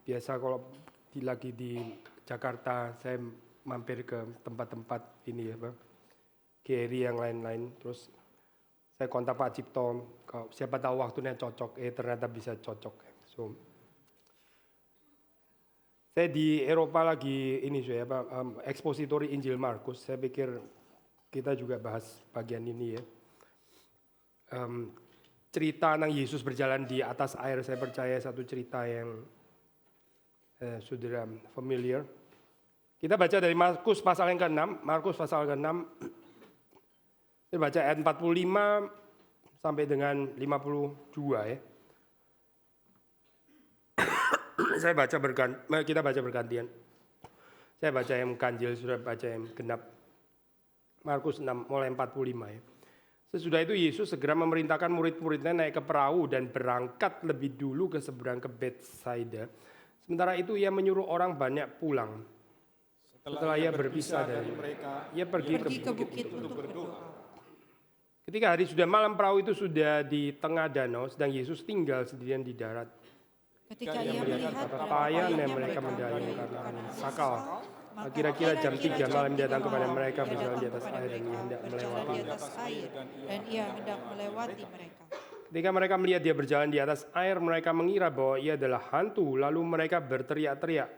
biasa kalau lagi di Jakarta saya mampir ke tempat-tempat ini ya Pak, Gary yang lain-lain. Terus saya kontak Pak Cipto, kalau siapa tahu waktunya cocok, ternyata bisa cocok. So, saya di Eropa lagi ini saya ekspositori Injil Markus. Saya pikir kita juga bahas bagian ini ya. Cerita tentang Yesus berjalan di atas air, saya percaya satu cerita yang saudara familiar. Kita baca dari Markus pasal yang ke-6, Markus pasal ke-6. Saya baca ayat 45 sampai dengan 52 ya. Kita baca bergantian. Saya baca yang ganjil, sudah baca yang genap. Markus 6 mulai 45 ya. Sesudah itu Yesus segera memerintahkan murid-muridnya naik ke perahu dan berangkat lebih dulu ke seberang ke Betsaida. Sementara itu ia menyuruh orang banyak pulang. Setelah ia berpisah dari mereka, ia pergi ke bukit untuk berdoa. Ketika hari sudah malam, perahu itu sudah di tengah danau, sedang Yesus tinggal sendirian di darat. Ketika ia melihat betapa payahnya mereka mendayung karena sakal. Kira-kira jam 3 malam datang kepada mereka berjalan di atas air dan ia hendak melewati mereka. Ketika mereka melihat dia berjalan di atas air, mereka mengira bahwa ia adalah hantu, lalu mereka berteriak-teriak.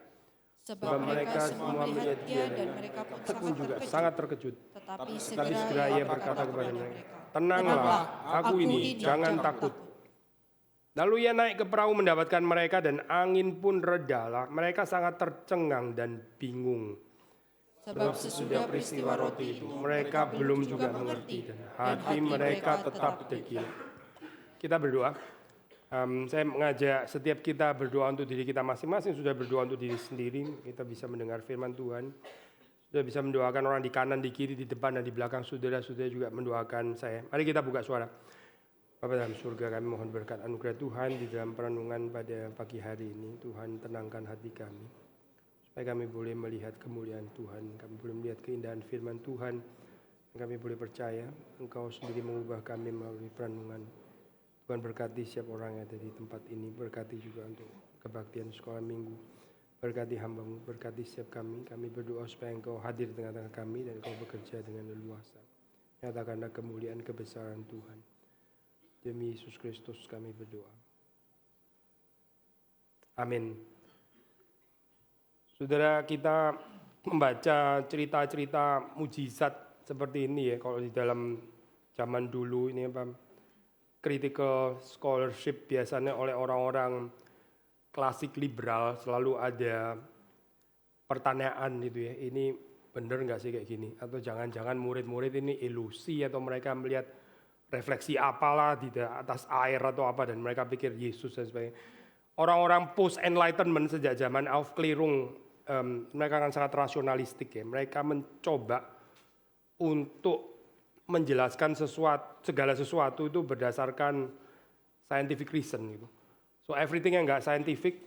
Sebab mereka semua melihat dia dan mereka pun juga sangat terkejut. Tetapi segera ia berkata kepada mereka, "Tenanglah, aku ini, jangan takut." Lalu ia naik ke perahu mendapatkan mereka dan angin pun redalah. Mereka sangat tercengang dan bingung. Sebab sesudah peristiwa roti itu, mereka belum juga mengerti dan hati mereka tetap degil. Kita berdoa. Saya mengajak setiap kita berdoa untuk diri kita masing-masing, sudah berdoa untuk diri sendiri. Kita bisa mendengar firman Tuhan. Sudah bisa mendoakan orang di kanan, di kiri, di depan, dan di belakang. Saudara-saudara juga mendoakan saya. Mari kita buka suara. Bapa dalam surga, kami mohon berkat anugerah Tuhan di dalam perenungan pada pagi hari ini. Tuhan tenangkan hati kami, supaya kami boleh melihat kemuliaan Tuhan, kami boleh melihat keindahan firman Tuhan, dan kami boleh percaya Engkau sendiri mengubah kami melalui perenungan. Tuhan berkati setiap orang yang ada di tempat ini, berkati juga untuk kebaktian sekolah minggu, berkati hamba-Mu, berkati setiap kami. Kami berdoa supaya Engkau hadir di tengah-tengah kami dan Engkau bekerja dengan leluasa. Nyatakanlah kemuliaan kebesaran Tuhan. Demi Yesus Kristus kami berdoa. Amin. Saudara, kita membaca cerita-cerita mujizat seperti ini ya. Kalau di dalam zaman dulu ini apa, critical scholarship biasanya oleh orang-orang klasik liberal selalu ada pertanyaan gitu ya. Ini benar nggak sih kayak gini? Atau jangan-jangan murid-murid ini ilusi atau mereka melihat refleksi apalah di atas air atau apa dan mereka pikir Yesus dan sebagainya. Orang-orang post enlightenment sejak zaman Aufklärung mereka kan sangat rasionalistik ya. Mereka mencoba untuk menjelaskan segala sesuatu itu berdasarkan scientific reason gitu. So everything yang nggak scientific,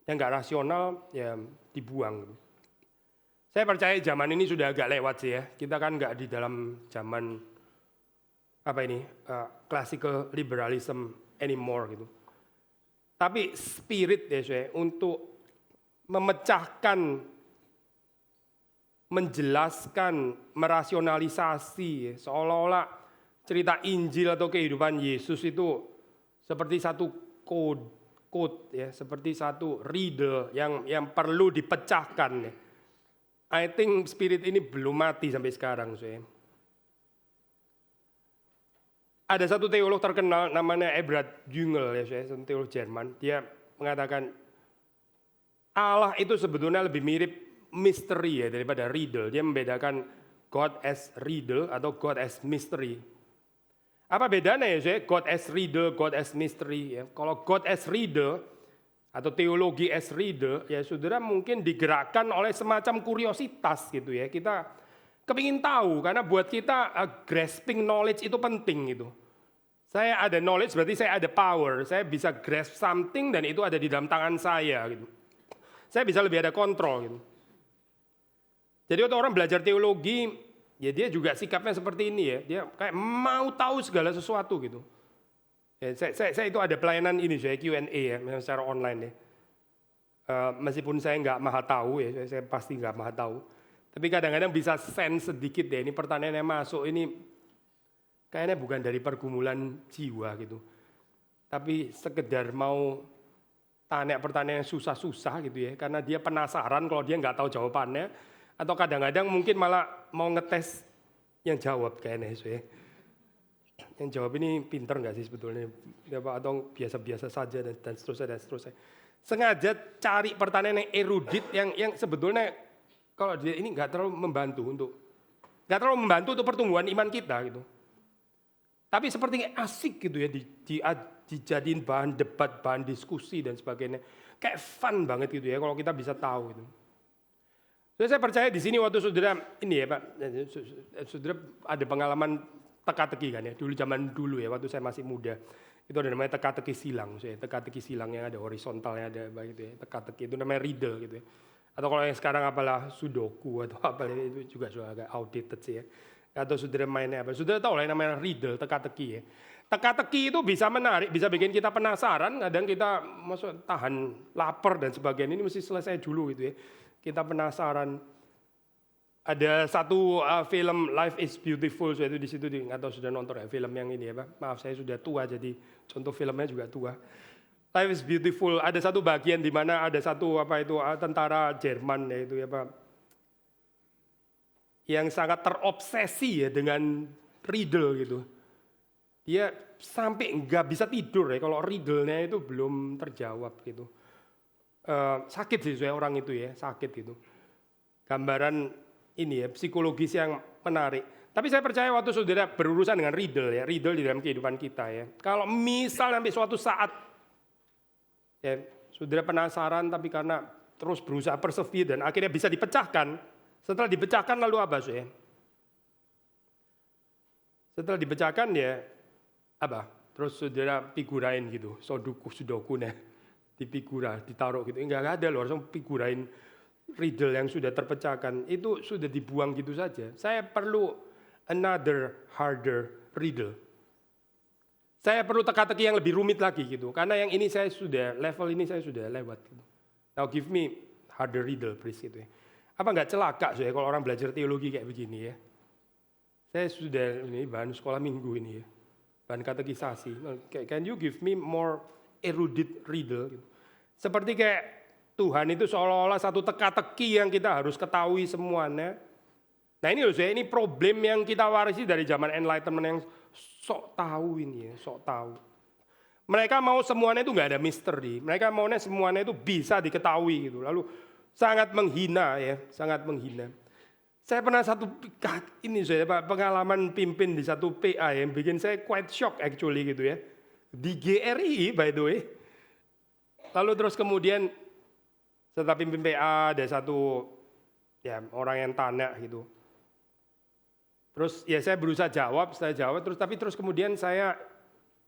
yang nggak rasional ya dibuang gitu. Saya percaya zaman ini sudah agak lewat sih ya. Kita kan nggak di dalam zaman classical liberalism anymore gitu. Tapi spirit ya saya untuk memecahkan, menjelaskan, merasionalisasi seolah-olah cerita Injil atau kehidupan Yesus itu seperti satu code ya, seperti satu riddle yang perlu dipecahkan ya. I think spirit ini belum mati sampai sekarang saya. Ada satu teolog terkenal namanya Ebrard Jungel ya, saya satu teolog Jerman. Dia mengatakan Allah itu sebetulnya lebih mirip misteri ya daripada riddle. Dia membedakan God as riddle atau God as mystery. Apa bedanya ya saya? God as riddle, God as mystery ya. Kalau God as riddle atau teologi as riddle ya saudara mungkin digerakkan oleh semacam kuriositas gitu ya. Kita kepingin tahu karena buat kita grasping knowledge itu penting gitu. Saya ada knowledge berarti saya ada power. Saya bisa grasp something dan itu ada di dalam tangan saya gitu. Saya bisa lebih ada kontrol gitu. Jadi waktu orang belajar teologi, ya dia juga sikapnya seperti ini ya. Dia kayak mau tahu segala sesuatu gitu. Ya, saya itu ada pelayanan ini saya Q&A ya, secara online ya. Meskipun saya nggak maha tahu ya, saya pasti nggak maha tahu. Tapi kadang-kadang bisa sense sedikit deh, ini pertanyaan yang masuk ini kayaknya bukan dari pergumulan jiwa gitu. Tapi sekedar mau tanya pertanyaan yang susah-susah gitu ya, karena dia penasaran kalau dia nggak tahu jawabannya, atau kadang-kadang mungkin malah mau ngetes yang jawab kayaknya ya. Yang jawab ini pinter nggak sih sebetulnya, atau biasa-biasa saja dan seterusnya dan seterusnya. Sengaja cari pertanyaan yang erudit yang sebetulnya kalau dia ini nggak terlalu membantu untuk pertumbuhan iman kita gitu. Tapi sepertinya asik gitu ya dijadiin bahan debat, bahan diskusi dan sebagainya. Kayak fun banget gitu ya kalau kita bisa tahu itu. Jadi saya percaya di sini waktu saudara ini ya Pak, saudara ada pengalaman teka-teki kan ya. Dulu zaman dulu ya waktu saya masih muda. Itu ada namanya teka-teki silang, teka-teki silang yang ada horizontalnya ada gitu ya. Teka-teki itu namanya riddle gitu ya. Atau kalau yang sekarang apalah sudoku atau apa itu juga agak outdated sih ya. Atau saudara mainnya apa? Saudara tahu lah yang namanya riddle, teka-teki ya. Teka-teki itu bisa menarik, bisa bikin kita penasaran. Kadang kita masuk tahan lapar dan sebagainya. Ini mesti selesai dulu gitu ya. Kita penasaran. Ada satu film Life is Beautiful, itu di situ nggak tahu sudah nonton ya film yang ini ya Pak. Maaf saya sudah tua jadi contoh filmnya juga tua. Life is Beautiful, ada satu bagian di mana ada satu tentara Jerman ya itu ya Pak, yang sangat terobsesi ya dengan riddle gitu. Dia sampai nggak bisa tidur ya kalau riddle-nya itu belum terjawab gitu. Sakit sih saya orang itu ya, sakit gitu. Gambaran ini ya, psikologis yang menarik. Tapi saya percaya waktu saudara berurusan dengan riddle ya, riddle di dalam kehidupan kita ya. Kalau misal sampai suatu saat ya, saudara penasaran tapi karena terus berusaha persevere dan akhirnya bisa dipecahkan. Setelah dipecahkan lalu apa ya? Setelah dipecahkan ya apa? Terus saudara figurain gitu, sudoku nih, dipigura, ditaruh gitu. Enggak ada loh, langsung figurain riddle yang sudah terpecahkan itu sudah dibuang gitu saja. Saya perlu another harder riddle. Saya perlu teka-teki yang lebih rumit lagi gitu. Karena yang ini level ini saya sudah lewat gitu. Now give me harder riddle please gitu ya. Apa nggak celaka saya kalau orang belajar teologi kayak begini ya? Saya sudah ini bahan sekolah minggu ini ya. Bahan katekisasi. Can you give me more erudite riddle gitu. Seperti kayak Tuhan itu seolah-olah satu teka-teki yang kita harus ketahui semuanya. Nah ini loh saya, ini problem yang kita warisi dari zaman Enlightenment yang sok tahu ini ya, sok tahu. Mereka mau semuanya itu nggak ada misteri, mereka maunya semuanya itu bisa diketahui gitu. Lalu sangat menghina ya, sangat menghina. Saya pernah pengalaman pimpin di satu PA yang bikin saya quite shock actually gitu ya. Di GRI by the way. Lalu terus kemudian setelah pimpin PA ada satu ya orang yang tanya gitu. Terus ya saya berusaha jawab, terus kemudian saya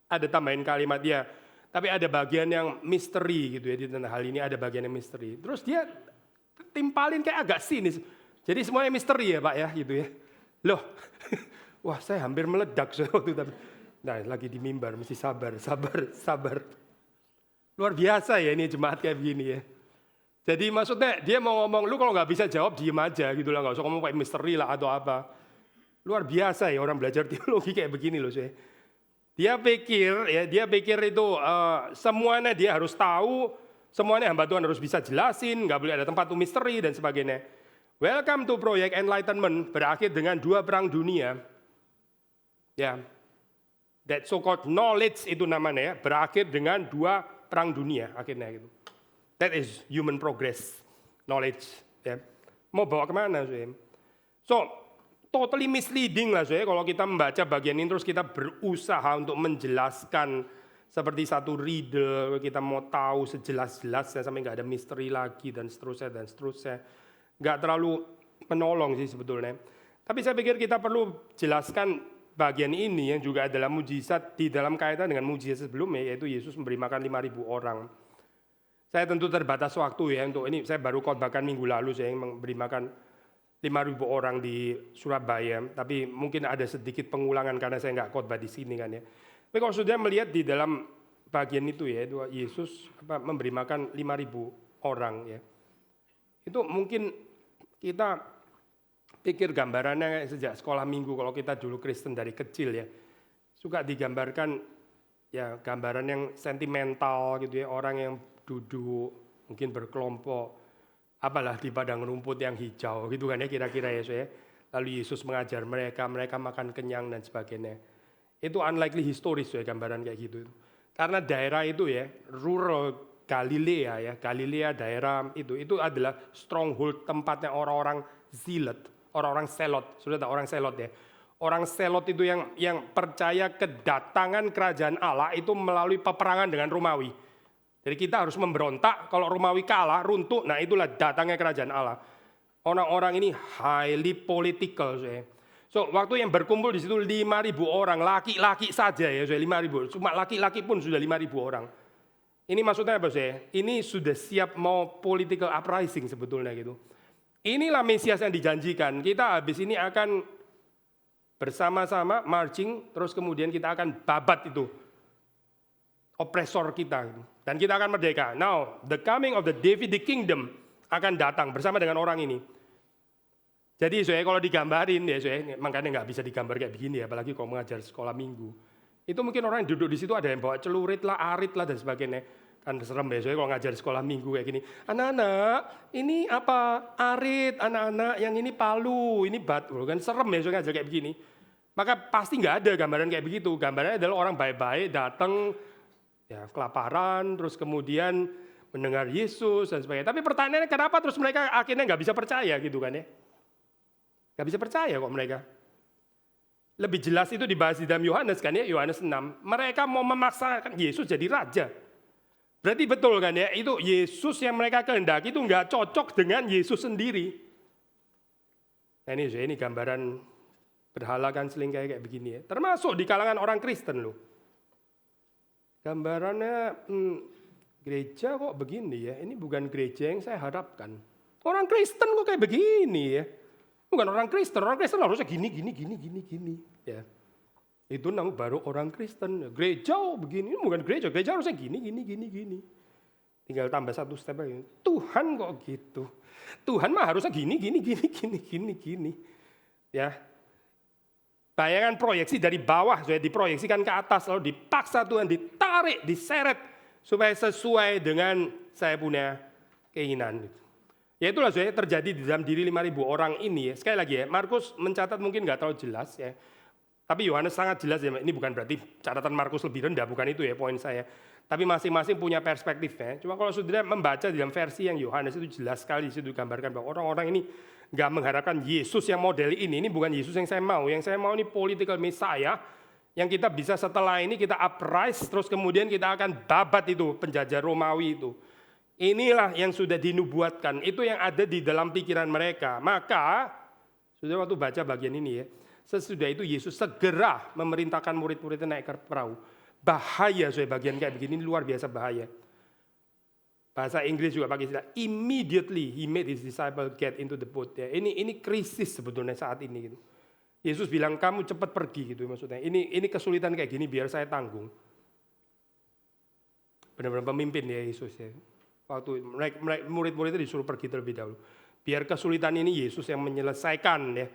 ada tambahin kalimat dia. Tapi ada bagian yang misteri gitu ya, di tentang hal ini ada bagian yang misteri. Terus dia timpalin kayak agak sinis. Jadi semuanya misteri ya Pak ya gitu ya. Loh, wah saya hampir meledak waktu itu. Nah lagi di mimbar mesti sabar. Luar biasa ya ini jemaat kayak begini ya. Jadi maksudnya dia mau ngomong, lu kalau nggak bisa jawab diem aja gitu lah, nggak usah ngomong kayak misteri lah atau apa. Luar biasa ya orang belajar teologi kayak begini loh saya. Dia pikir itu semuanya dia harus tahu, semuanya hamba Tuhan harus bisa jelasin, nggak boleh ada tempat untuk misteri dan sebagainya. Welcome to Project Enlightenment berakhir dengan 2 perang dunia. Ya, that so-called knowledge itu namanya ya, berakhir dengan 2 perang dunia akhirnya gitu. That is human progress, knowledge. Ya. Mau bawa kemana? So, totally misleading lah kalau kita membaca bagian ini terus kita berusaha untuk menjelaskan seperti satu riddle, kita mau tahu sejelas-jelasnya sampai nggak ada misteri lagi dan seterusnya. Nggak terlalu menolong sih sebetulnya. Tapi saya pikir kita perlu jelaskan bagian ini yang juga adalah mujizat di dalam kaitan dengan mujizat sebelumnya, yaitu Yesus memberi makan 5.000 orang. Saya tentu terbatas waktu ya untuk ini. Saya baru khotbahkan minggu lalu saya memberi makan 5.000 orang di Surabaya. Tapi mungkin ada sedikit pengulangan karena saya nggak khotbah di sini kan ya. Tapi kalau sudah melihat di dalam bagian itu ya, itu Yesus memberi makan 5.000 orang ya. Itu mungkin kita pikir gambarannya sejak sekolah minggu kalau kita dulu Kristen dari kecil ya. Suka digambarkan ya gambaran yang sentimental gitu ya, orang yang duduk mungkin berkelompok apalah di padang rumput yang hijau gitu kan ya kira-kira ya. Lalu Yesus mengajar mereka makan kenyang dan sebagainya. Itu unlikely historis ya gambaran kayak gitu. Karena daerah itu ya, rural Galilea ya, Galilea daerah itu adalah stronghold tempatnya orang-orang zealot, orang-orang selot. Sudah tahu orang selot ya? Orang selot itu yang percaya kedatangan kerajaan Allah itu melalui peperangan dengan Romawi. Jadi kita harus memberontak, kalau Romawi kalah, runtuh, nah itulah datangnya kerajaan Allah. Orang-orang ini highly political. So, waktu yang berkumpul di situ 5.000 orang, laki-laki saja ya, 5.000. Cuma laki-laki pun sudah 5.000 orang. Ini maksudnya apa saya? Ini sudah siap mau political uprising sebetulnya gitu. Inilah Mesias yang dijanjikan. Kita habis ini akan bersama-sama marching, terus kemudian kita akan babat itu opresor kita gitu. Dan kita akan merdeka. Now, the coming of the Davidic kingdom akan datang bersama dengan orang ini. Jadi kalau digambarin ya makanya nggak bisa digambar kayak begini ya, apalagi kalau mengajar sekolah minggu. Itu mungkin orang yang duduk di situ ada yang bawa celurit lah, arit lah dan sebagainya. Kan serem ya kalau ngajar sekolah minggu kayak gini. Anak-anak, ini apa? Arit, anak-anak yang ini palu, ini batu. Kan serem ya ngajar kayak begini. Maka pasti nggak ada gambaran kayak begitu. Gambarannya adalah orang baik-baik datang ya kelaparan, terus kemudian mendengar Yesus dan sebagainya. Tapi pertanyaannya kenapa terus mereka akhirnya nggak bisa percaya gitu kan ya? Nggak bisa percaya kok mereka. Lebih jelas itu dibahas di dalam Yohanes kan ya, Yohanes 6. Mereka mau memaksakan Yesus jadi raja. Berarti betul kan ya, itu Yesus yang mereka kehendaki itu nggak cocok dengan Yesus sendiri. Nah ini gambaran berhala kan seling kayak begini ya. Termasuk di kalangan orang Kristen loh. Gambarannya gereja kok begini ya, ini bukan gereja yang saya harapkan. Orang Kristen kok kayak begini ya. Bukan orang Kristen harusnya gini. Ya. Itu namanya baru orang Kristen. Gereja begini, ini bukan gereja harusnya gini. Tinggal tambah satu step lagi. Tuhan kok gitu. Tuhan mah harusnya gini. Ya. Bayangan proyeksi dari bawah, diproyeksikan ke atas, lalu dipaksa Tuhan, ditarik, diseret, supaya sesuai dengan saya punya keinginan. Ya itulah terjadi di dalam diri 5.000 orang ini ya. Sekali lagi ya, Markus mencatat mungkin nggak terlalu jelas ya. Tapi Yohanes sangat jelas ya, ini bukan berarti catatan Markus lebih rendah, bukan itu ya poin saya. Tapi masing-masing punya perspektifnya. Cuma kalau saudara membaca di dalam versi yang Yohanes itu jelas sekali, di situ digambarkan bahwa orang-orang ini nggak mengharapkan Yesus yang model ini bukan Yesus yang saya mau. Yang saya mau ini political Messiah, yang kita bisa setelah ini kita uprise, terus kemudian kita akan babat itu penjajah Romawi itu. Inilah yang sudah dinubuatkan, itu yang ada di dalam pikiran mereka. Maka, sudah waktu baca bagian ini ya, sesudah itu Yesus segera memerintahkan murid-muridnya naik ke perahu. Bahaya bagian kayak begini, luar biasa bahaya. Bahasa Inggris juga pakai istilah, immediately he made his disciple get into the boat. Ya, ini krisis sebetulnya saat ini. Gitu. Yesus bilang, kamu cepat pergi gitu maksudnya. Ini kesulitan kayak gini biar saya tanggung. Benar-benar pemimpin ya Yesus ya. Waktu murid-muridnya disuruh pergi terlebih dahulu. Biar kesulitan ini Yesus yang menyelesaikan ya.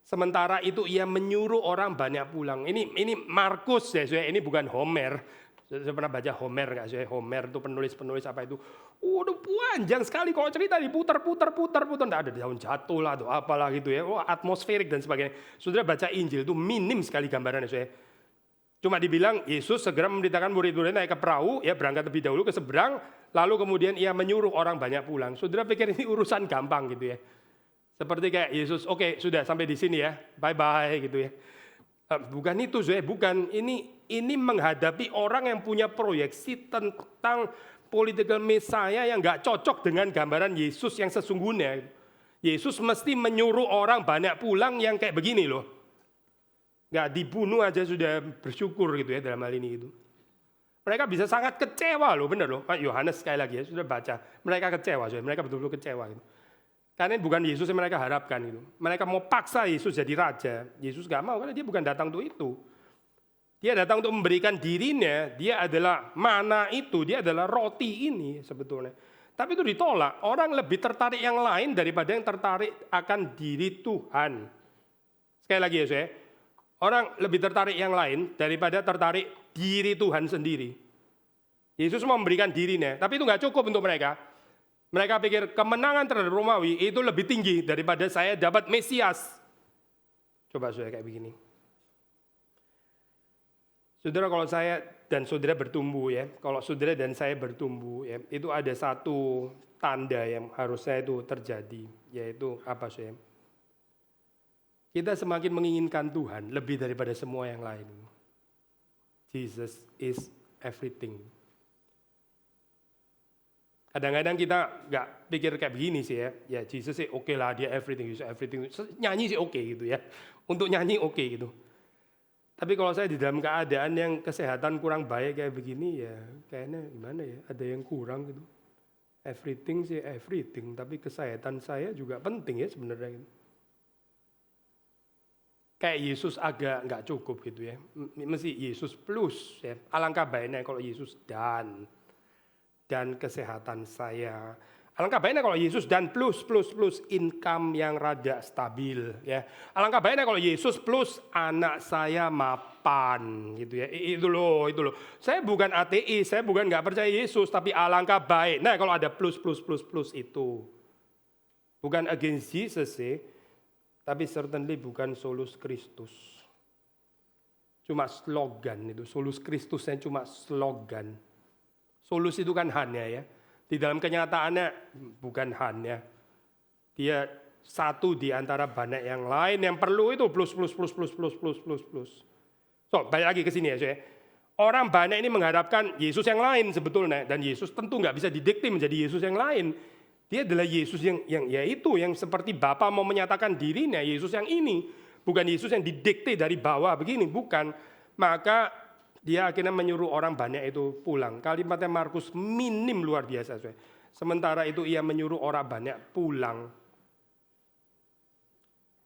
Sementara itu ia menyuruh orang banyak pulang. Ini Markus ya, ini bukan Homer. Saya pernah baca Homer nggak sih? Homer itu penulis apa itu? Udah panjang sekali kalau cerita diputar, nggak ada daun jatuh lah atau apalah gitu ya. Atmosferik dan sebagainya. Saudara baca Injil itu minim sekali gambarannya saya. Cuma dibilang Yesus segera memberitakan murid-muridnya naik ke perahu, ya berangkat lebih dahulu ke seberang, lalu kemudian ia menyuruh orang banyak pulang. Saudara pikir ini urusan gampang gitu ya. Seperti kayak Yesus, oke, sudah sampai di sini ya, bye-bye gitu ya. Bukan itu, bukan. Ini menghadapi orang yang punya proyeksi tentang political Messiah yang nggak cocok dengan gambaran Yesus yang sesungguhnya. Yesus mesti menyuruh orang banyak pulang yang kayak begini loh. Nggak dibunuh aja sudah bersyukur gitu ya dalam hal ini gitu. Mereka bisa sangat kecewa loh, benar loh. Pak Yohanes sekali lagi ya sudah baca. Mereka kecewa, mereka betul-betul kecewa gitu. Karena bukan Yesus yang mereka harapkan gitu. Mereka mau paksa Yesus jadi raja. Yesus nggak mau karena dia bukan datang untuk itu. Dia datang untuk memberikan dirinya. Dia adalah mana itu, dia adalah roti ini sebetulnya. Tapi itu ditolak. Orang lebih tertarik yang lain daripada yang tertarik akan diri Tuhan. Sekali lagi ya saya, orang lebih tertarik yang lain daripada tertarik diri Tuhan sendiri. Yesus mau memberikan dirinya, tapi itu nggak cukup untuk mereka. Mereka pikir kemenangan terhadap Romawi itu lebih tinggi daripada saya dapat Mesias. Coba saya kayak begini. Saudara, kalau saya dan saudara bertumbuh ya, kalau saudara dan saya bertumbuh ya, itu ada satu tanda yang harusnya itu terjadi, yaitu apa sih? Kita semakin menginginkan Tuhan lebih daripada semua yang lain. Jesus is everything. Kadang-kadang kita nggak pikir kayak begini sih ya Jesus sih oke lah, dia everything, Jesus everything. Nyanyi sih oke gitu ya, untuk nyanyi oke gitu. Tapi kalau saya di dalam keadaan yang kesehatan kurang baik kayak begini ya kayaknya gimana ya, ada yang kurang gitu. Everything sih everything, tapi kesehatan saya juga penting ya sebenarnya gitu. Kayak Yesus agak nggak cukup gitu ya, mesti Yesus plus ya. Alangkah baiknya kalau Yesus dan kesehatan saya. Alangkah baiknya kalau Yesus dan plus income yang rada stabil ya. Alangkah baiknya kalau Yesus plus anak saya mapan gitu ya. Itu loh. Saya bukan ateis, saya bukan nggak percaya Yesus, tapi alangkah baik. Nah kalau ada plus itu, bukan against Jesus sih, tapi certainly bukan solus Kristus. Cuma slogan itu, solus Kristusnya cuma slogan. Solus itu kan hanya ya. Di dalam kenyataannya bukan hanya. Dia satu di antara banyak yang lain yang perlu itu plus. So, balik lagi ke sini ya saya. Orang banyak ini mengharapkan Yesus yang lain sebetulnya, dan Yesus tentu nggak bisa didikte menjadi Yesus yang lain. Dia adalah Yesus yang seperti Bapa mau menyatakan dirinya, Yesus yang ini, bukan Yesus yang didikte dari bawah begini, bukan. Maka dia akhirnya menyuruh orang banyak itu pulang. Kalimatnya Markus minim luar biasa. Sementara itu ia menyuruh orang banyak pulang.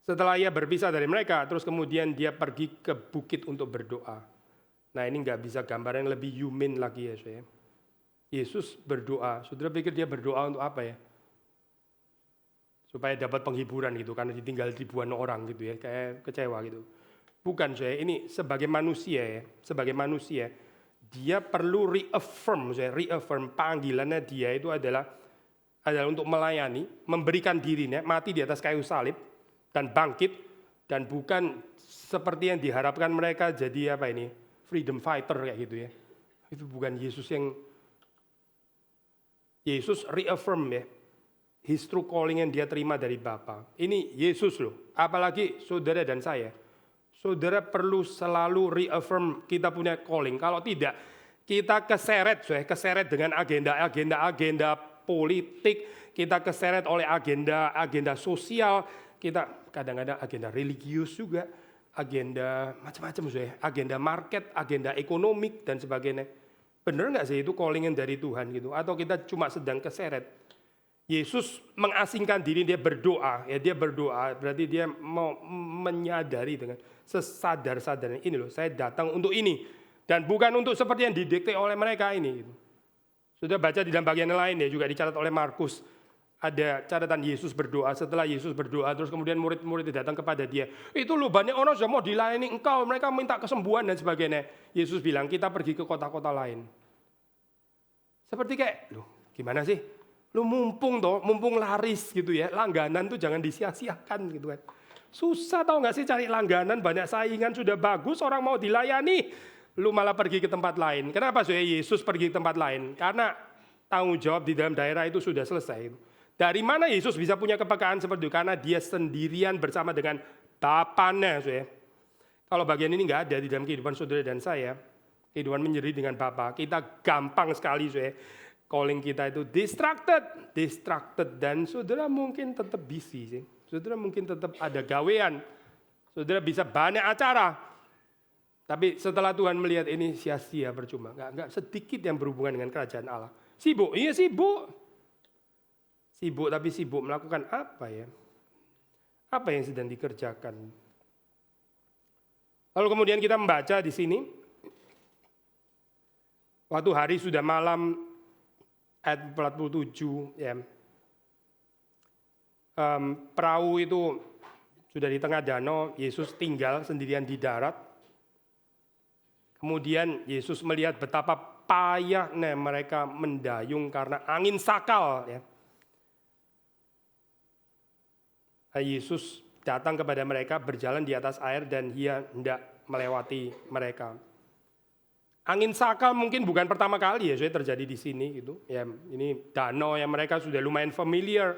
Setelah ia berpisah dari mereka, terus kemudian dia pergi ke bukit untuk berdoa. Nah ini nggak bisa gambar yang lebih human lagi ya saya. Yesus berdoa. Saudara pikir dia berdoa untuk apa ya? Supaya dapat penghiburan gitu, karena ditinggal ribuan orang gitu ya, kayak kecewa gitu. Bukan saya, ini sebagai manusia dia perlu reaffirm panggilannya dia itu adalah untuk melayani, memberikan dirinya, mati di atas kayu salib dan bangkit, dan bukan seperti yang diharapkan mereka jadi freedom fighter kayak gitu ya. Itu bukan Yesus yang Yesus reaffirm ya, his true calling yang dia terima dari Bapa. Ini Yesus loh, apalagi saudara dan saya. Saudara perlu selalu reaffirm kita punya calling. Kalau tidak, kita keseret dengan agenda politik, kita keseret oleh agenda sosial, kita kadang-kadang agenda religius juga, agenda macam-macam agenda market, agenda ekonomik dan sebagainya. Benar nggak sih itu calling yang dari Tuhan gitu? Atau kita cuma sedang keseret? Yesus mengasingkan diri, dia berdoa, berarti dia mau menyadari dengan sesadar-sadarnya, ini loh, saya datang untuk ini, dan bukan untuk seperti yang didikte oleh mereka ini. Sudah baca di dalam bagian lain ya, juga dicatat oleh Markus, ada catatan Yesus berdoa. Setelah Yesus berdoa, terus kemudian murid-murid datang kepada dia, itu loh banyak orang sudah mau dilayani engkau, mereka minta kesembuhan dan sebagainya. Yesus bilang, kita pergi ke kota-kota lain. Seperti kayak, loh gimana sih? Lu mumpung laris gitu ya, langganan tuh jangan disia-siakan gitu kan. Susah tau gak sih cari langganan, banyak saingan, sudah bagus orang mau dilayani, lu malah pergi ke tempat lain. Kenapa Yesus pergi ke tempat lain? Karena tanggung jawab di dalam daerah itu sudah selesai. Dari mana Yesus bisa punya kepekaan seperti itu? Karena dia sendirian bersama dengan Bapanya. Kalau bagian ini gak ada di dalam kehidupan saudara dan saya, kehidupan menyendiri dengan Bapa, kita gampang sekali calling kita itu distracted, dan saudara mungkin tetap busy sih. Saudara mungkin tetap ada gawean. Saudara bisa banyak acara. Tapi setelah Tuhan melihat ini sia-sia percuma. Enggak sedikit yang berhubungan dengan kerajaan Allah. Sibuk, iya sibuk. Sibuk tapi sibuk melakukan apa ya? Apa yang sedang dikerjakan? Lalu kemudian kita membaca di sini. Waktu hari sudah malam, ayat 47 ya. Perahu itu sudah di tengah danau, Yesus tinggal sendirian di darat. Kemudian Yesus melihat betapa payahnya mereka mendayung karena angin sakal ya. Yesus datang kepada mereka, berjalan di atas air dan dia hendak melewati mereka. Angin sakal mungkin bukan pertama kali ya terjadi di sini gitu. Ya, ini danau yang mereka sudah lumayan familiar.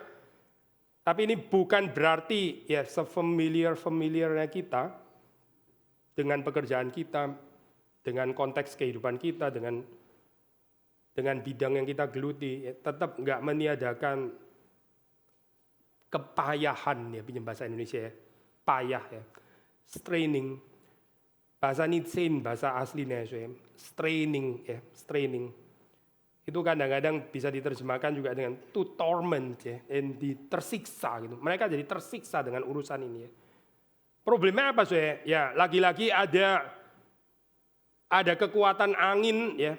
Tapi ini bukan berarti ya familiarnya kita dengan pekerjaan kita, dengan konteks kehidupan kita, dengan bidang yang kita geluti, ya, tetap nggak meniadakan kepayahan ya, pinjam bahasa Indonesia ya, payah ya, straining, bahasa Nitsin, bahasa aslinya ya, straining ya, straining. Itu kadang-kadang bisa diterjemahkan juga dengan to torment ya, tersiksa gitu. Mereka jadi tersiksa dengan urusan ini ya. Problemnya apa saya? Ya lagi-lagi ada kekuatan angin ya,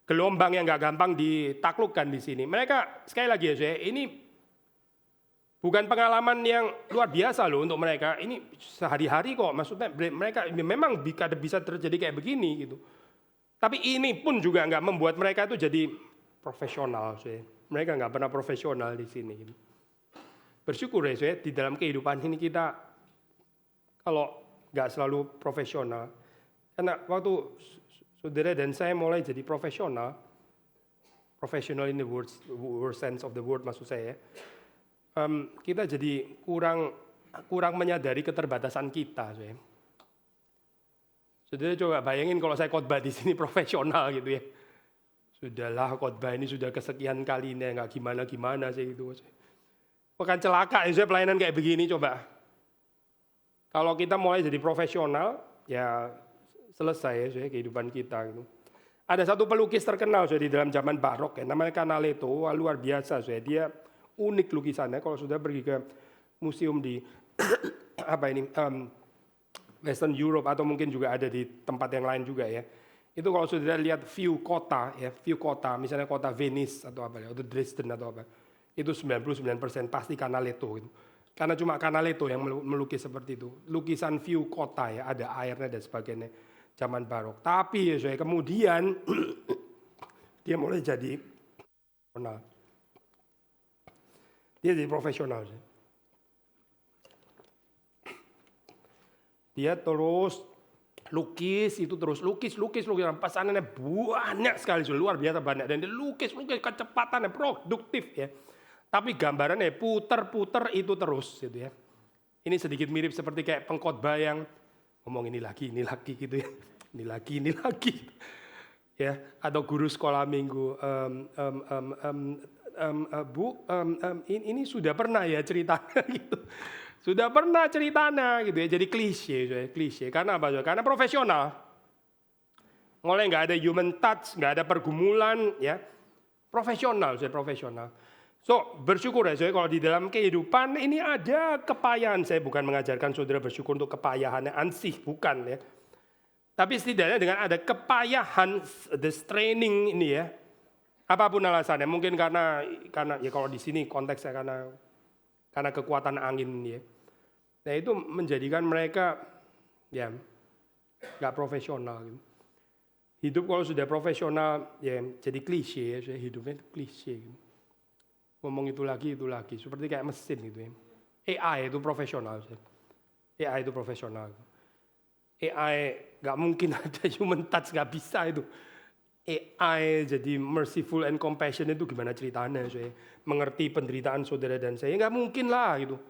gelombang yang nggak gampang ditaklukkan di sini. Mereka sekali lagi ya saya, ini bukan pengalaman yang luar biasa loh untuk mereka. Ini sehari-hari kok, maksudnya mereka memang bisa terjadi kayak begini gitu. Tapi ini pun juga nggak membuat mereka itu jadi profesional. Mereka nggak pernah profesional di sini. Bersyukur ya saya, di dalam kehidupan ini kita kalau nggak selalu profesional. Karena waktu saudara dan saya mulai jadi profesional in the worst sense of the word maksud saya, kita jadi kurang menyadari keterbatasan kita. Saudara coba bayangin kalau saya khotbah di sini profesional gitu ya. Sudahlah khotbah ini sudah kesekian kalinya, nggak gimana sih gitu. Bukan celaka ya saya pelayanan kayak begini coba. Kalau kita mulai jadi profesional, ya selesai ya kehidupan kita gitu. Ada satu pelukis terkenal di dalam zaman barok ya, namanya Canaletto, luar biasa dia unik lukisannya. Kalau sudah pergi ke museum di Western Europe atau mungkin juga ada di tempat yang lain juga ya. Itu kalau sudah lihat view kota, misalnya kota Venice atau atau Dresden atau apa, itu 99% pasti Canaletto gitu. Karena cuma Canaletto yang melukis seperti itu. Lukisan view kota ya, ada airnya dan sebagainya zaman barok. Tapi ya kemudian dia mulai jadi profesional. Dia jadi profesional. Dia terus lukis, pesanannya banyak sekali, luar biasa banyak. Dan dia lukis kecepatannya produktif ya. Tapi gambarannya puter-puter itu terus gitu ya. Ini sedikit mirip seperti kayak pengkhotbah yang ngomong ini lagi gitu ya. Ini lagi. Ya, atau guru sekolah minggu, Bu, ini sudah pernah ya ceritanya gitu. Sudah pernah ceritanya gitu ya, jadi klise. Karena apa? Karena profesional. Mulai nggak ada human touch, nggak ada pergumulan, ya. Profesional. So bersyukur ya, kalau di dalam kehidupan ini ada kepayahan. Saya bukan mengajarkan saudara bersyukur untuk kepayahannya ansih, bukan ya. Tapi setidaknya dengan ada kepayahan, the straining ini ya. Apapun alasannya, mungkin karena ya kalau di sini konteksnya karena kekuatan angin ya. Nah itu menjadikan mereka ya nggak profesional. Gitu. Hidup kalau sudah profesional ya jadi klise ya, hidupnya itu klise. Gitu. Ngomong itu lagi, seperti kayak mesin gitu ya. AI itu profesional. AI itu profesional. AI nggak mungkin ada human touch, nggak bisa itu. AI jadi merciful and compassionate itu gimana ceritanya saya mengerti penderitaan saudara dan saya, nggak mungkin lah gitu.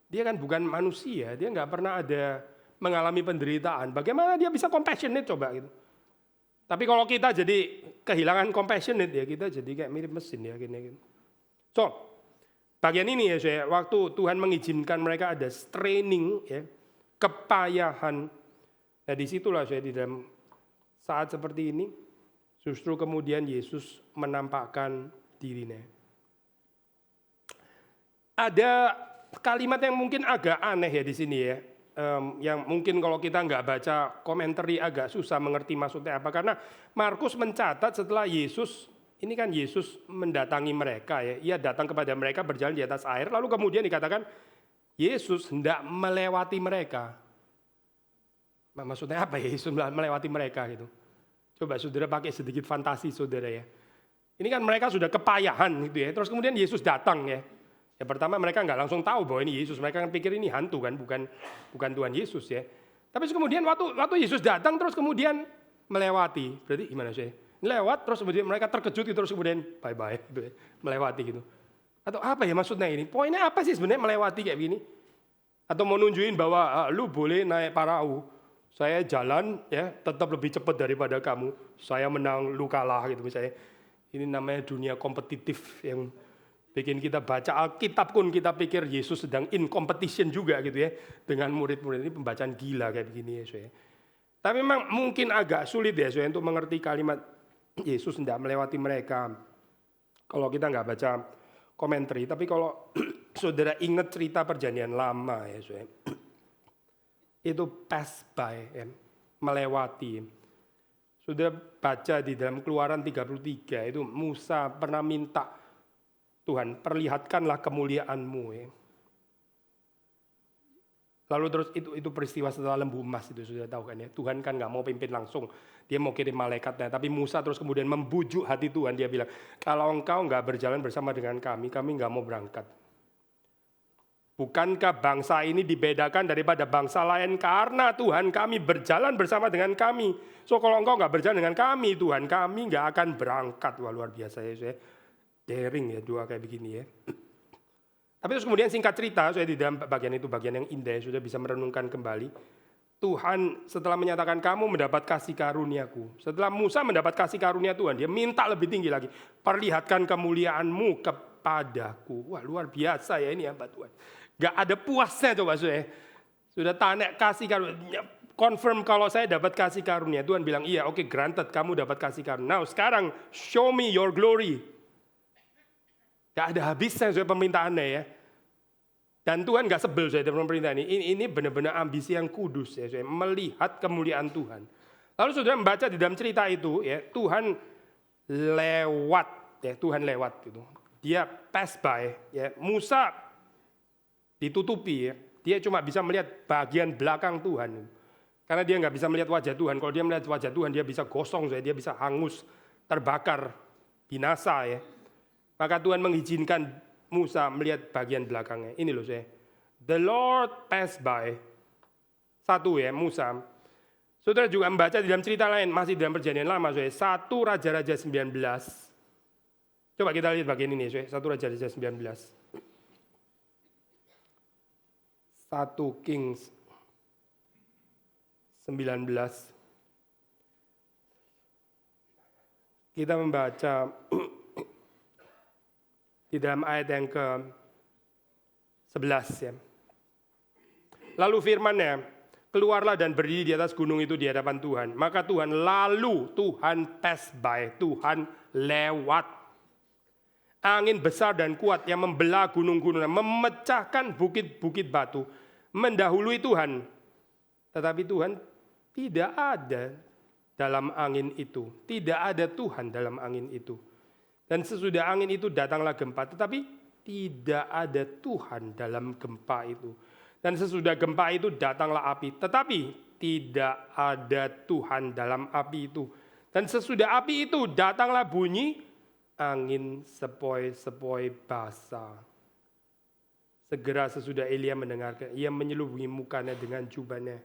Dia kan bukan manusia, dia nggak pernah ada mengalami penderitaan. Bagaimana dia bisa compassionate coba gitu. Tapi kalau kita jadi kehilangan compassionate ya kita jadi kayak mirip mesin ya gini gitu. So bagian ini ya saya, waktu Tuhan mengizinkan mereka ada straining ya, kepayahan. Nah disitulah saya di dalam saat seperti ini. Justru kemudian Yesus menampakkan dirinya. Ada kalimat yang mungkin agak aneh ya di sini ya. Yang mungkin kalau kita nggak baca komentari agak susah mengerti maksudnya apa. Karena Markus mencatat setelah Yesus ini kan Yesus mendatangi mereka ya. Ia datang kepada mereka berjalan di atas air. Lalu kemudian dikatakan Yesus hendak melewati mereka. Maksudnya apa ya Yesus melewati mereka gitu. Coba saudara pakai sedikit fantasi saudara ya. Ini kan mereka sudah kepayahan gitu ya. Terus kemudian Yesus datang ya. Ya pertama mereka nggak langsung tahu bahwa ini Yesus. Mereka kan pikir ini hantu kan, bukan Tuhan Yesus ya. Tapi kemudian waktu Yesus datang terus kemudian melewati. Berarti gimana sih? Lewat terus kemudian mereka terkejut terus kemudian bye-bye gitu ya. Melewati gitu. Atau apa ya maksudnya ini? Poinnya apa sih sebenarnya melewati kayak begini? Atau mau nunjukin bahwa lu boleh naik perahu. Saya jalan ya tetap lebih cepat daripada kamu. Saya menang, lu kalah gitu misalnya. Ini namanya dunia kompetitif yang bikin kita baca Alkitab pun kita pikir Yesus sedang in competition juga gitu ya. Dengan murid-murid ini pembacaan gila kayak begini ya saya. Tapi memang mungkin agak sulit ya saya untuk mengerti kalimat Yesus hendak melewati mereka. Kalau kita nggak baca komentari. Tapi kalau saudara ingat cerita perjanjian lama ya saya. Itu pass by, ya, melewati. Sudah baca di dalam Keluaran 33, itu Musa pernah minta, Tuhan perlihatkanlah kemuliaan-Mu. Ya. Lalu terus itu peristiwa setelah lembu emas itu sudah tahu kan ya. Tuhan kan nggak mau pimpin langsung, dia mau kirim malaikatnya. Tapi Musa terus kemudian membujuk hati Tuhan, dia bilang, kalau engkau nggak berjalan bersama dengan kami nggak mau berangkat. Bukankah bangsa ini dibedakan daripada bangsa lain karena Tuhan kami berjalan bersama dengan kami. So kalau engkau nggak berjalan dengan kami, Tuhan kami nggak akan berangkat. Wah luar biasa ya saya. Daring ya doa kayak begini ya. Tapi terus kemudian singkat cerita, saya di dalam bagian itu bagian yang indah, sudah bisa merenungkan kembali. Tuhan setelah menyatakan kamu mendapat kasih karuniaku. Setelah Musa mendapat kasih karunia Tuhan, dia minta lebih tinggi lagi. Perlihatkan kemuliaan-Mu kepadaku. Wah luar biasa ya ini apa Tuhan. Gak ada puasnya coba saya. Sudah tanya kasih karunia. Confirm kalau saya dapat kasih karunia. Tuhan bilang iya oke granted kamu dapat kasih karunia. Now sekarang show me your glory. Gak ada habisnya saya permintaannya ya. Dan Tuhan gak sebel saya dengan permintaan ini. Ini benar-benar ambisi yang kudus ya. Saya melihat kemuliaan Tuhan. Lalu saudara membaca di dalam cerita itu ya. Tuhan lewat ya. Tuhan lewat gitu. Dia pass by ya. Musa ditutupi ya. Dia cuma bisa melihat bagian belakang Tuhan. Karena dia nggak bisa melihat wajah Tuhan. Kalau dia melihat wajah Tuhan dia bisa gosong, dia bisa hangus, terbakar, binasa ya. Maka Tuhan mengizinkan Musa melihat bagian belakangnya. Ini loh saya. The Lord passed by. Satu ya Musa. Saudara juga membaca di dalam cerita lain masih dalam perjanjian lama saya. 1 Raja-Raja 19. Coba kita lihat bagian ini saya. 1 Raja-Raja 19. 1 Kings 19. Kita membaca di dalam ayat yang ke-11 ya. Lalu firman-Nya, keluarlah dan berdiri di atas gunung itu di hadapan Tuhan. Maka Tuhan pass by, Tuhan lewat. Angin besar dan kuat yang membelah gunung-gunung, memecahkan bukit-bukit batu, mendahului Tuhan. Tetapi Tuhan tidak ada dalam angin itu. Tidak ada Tuhan dalam angin itu. Dan sesudah angin itu datanglah gempa, tetapi tidak ada Tuhan dalam gempa itu. Dan sesudah gempa itu datanglah api, tetapi tidak ada Tuhan dalam api itu. Dan sesudah api itu datanglah bunyi angin sepoi-sepoi basah. Segera sesudah Elia mendengarkan, ia menyelubungi mukanya dengan jubahnya.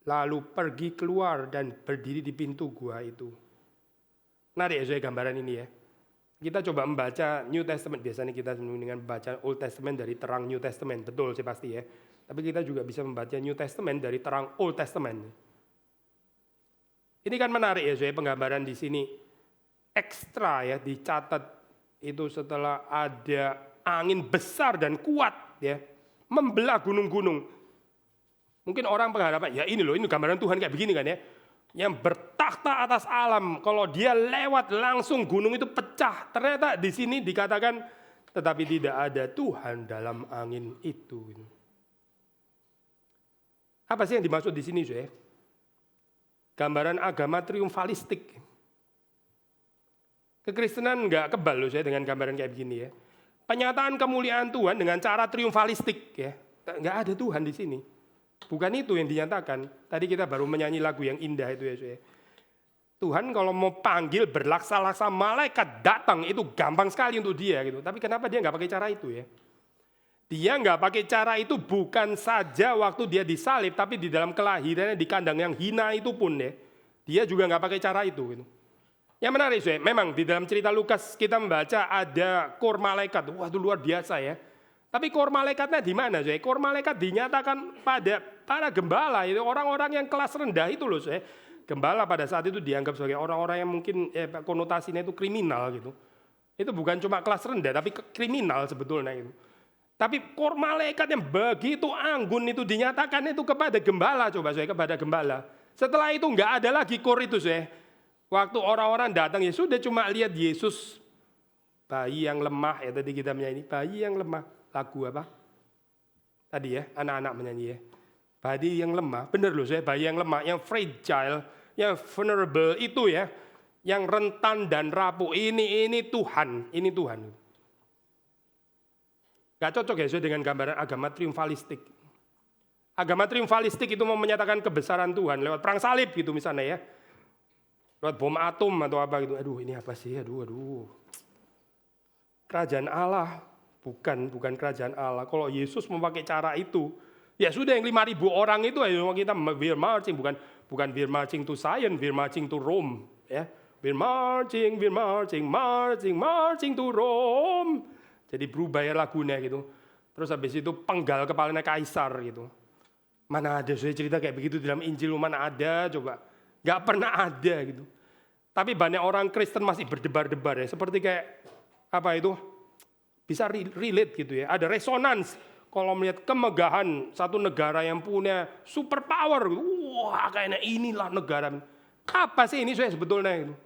Lalu pergi keluar dan berdiri di pintu gua itu. Menarik ya saya gambaran ini ya. Kita coba membaca New Testament. Biasanya kita dengan membaca Old Testament dari terang New Testament. Betul sih pasti ya. Tapi kita juga bisa membaca New Testament dari terang Old Testament. Ini kan menarik ya saya penggambaran di sini. Ekstra ya dicatat itu setelah ada angin besar dan kuat ya membelah gunung-gunung. Mungkin orang pengharapan ya ini loh, ini gambaran Tuhan kayak begini kan ya, yang bertakhta atas alam. Kalau dia lewat langsung gunung itu pecah. Ternyata di sini dikatakan tetapi tidak ada Tuhan dalam angin itu. Apa sih yang dimaksud di sini, Zoe? Gambaran agama triumfalistik. Kekristenan nggak kebal loh saya dengan gambaran kayak begini ya. Penyataan kemuliaan Tuhan dengan cara triumfalistik ya. Nggak ada Tuhan di sini. Bukan itu yang dinyatakan. Tadi kita baru menyanyi lagu yang indah itu ya saya. Tuhan kalau mau panggil berlaksa-laksa malaikat datang itu gampang sekali untuk dia gitu. Tapi kenapa dia nggak pakai cara itu ya? Dia nggak pakai cara itu bukan saja waktu dia disalib, tapi di dalam kelahirannya di kandang yang hina itu pun ya. Dia juga nggak pakai cara itu gitu. Yang menarik saya, memang di dalam cerita Lukas kita membaca ada kor malaikat. Wah itu luar biasa ya. Tapi kor malaikatnya di mana saya? Kor malaikat dinyatakan pada para gembala, itu orang-orang yang kelas rendah itu loh saya. Gembala pada saat itu dianggap sebagai orang-orang yang mungkin konotasinya itu kriminal gitu. Itu bukan cuma kelas rendah, tapi kriminal sebetulnya itu. Tapi kor malaikat yang begitu anggun itu dinyatakan itu kepada gembala, coba saya kepada gembala. Setelah itu nggak ada lagi kor itu saya. Waktu orang-orang datang ya sudah cuma lihat Yesus bayi yang lemah ya tadi kita menyanyi bayi yang lemah lagu apa? Tadi ya anak-anak menyanyi ya. Bayi yang lemah, bener loh saya bayi yang lemah, yang fragile, yang vulnerable itu ya, yang rentan dan rapuh ini Tuhan, ini Tuhan. Gak cocok ya saya dengan gambaran agama triumfalistik. Agama triumfalistik itu mau menyatakan kebesaran Tuhan lewat perang salib gitu misalnya ya. Lewat bom atom atau apa gitu. Aduh ini apa sih? Aduh. Kerajaan Allah bukan kerajaan Allah. Kalau Yesus memakai cara itu, ya sudah yang 5.000 orang itu ayo kita we're marching bukan we're marching to Zion, we're marching to Rome ya. We're marching to Rome. Jadi berubah ya lagunya gitu. Terus habis itu penggal kepalanya kaisar gitu. Mana ada saya cerita kayak begitu dalam Injil, mana ada coba. Gak pernah ada gitu. Tapi banyak orang Kristen masih berdebar-debar ya. Seperti kayak apa itu, bisa relate gitu ya. Ada resonans kalau melihat kemegahan satu negara yang punya super power. Wah kayaknya inilah negara. Apa sih ini saya sebetulnya itu?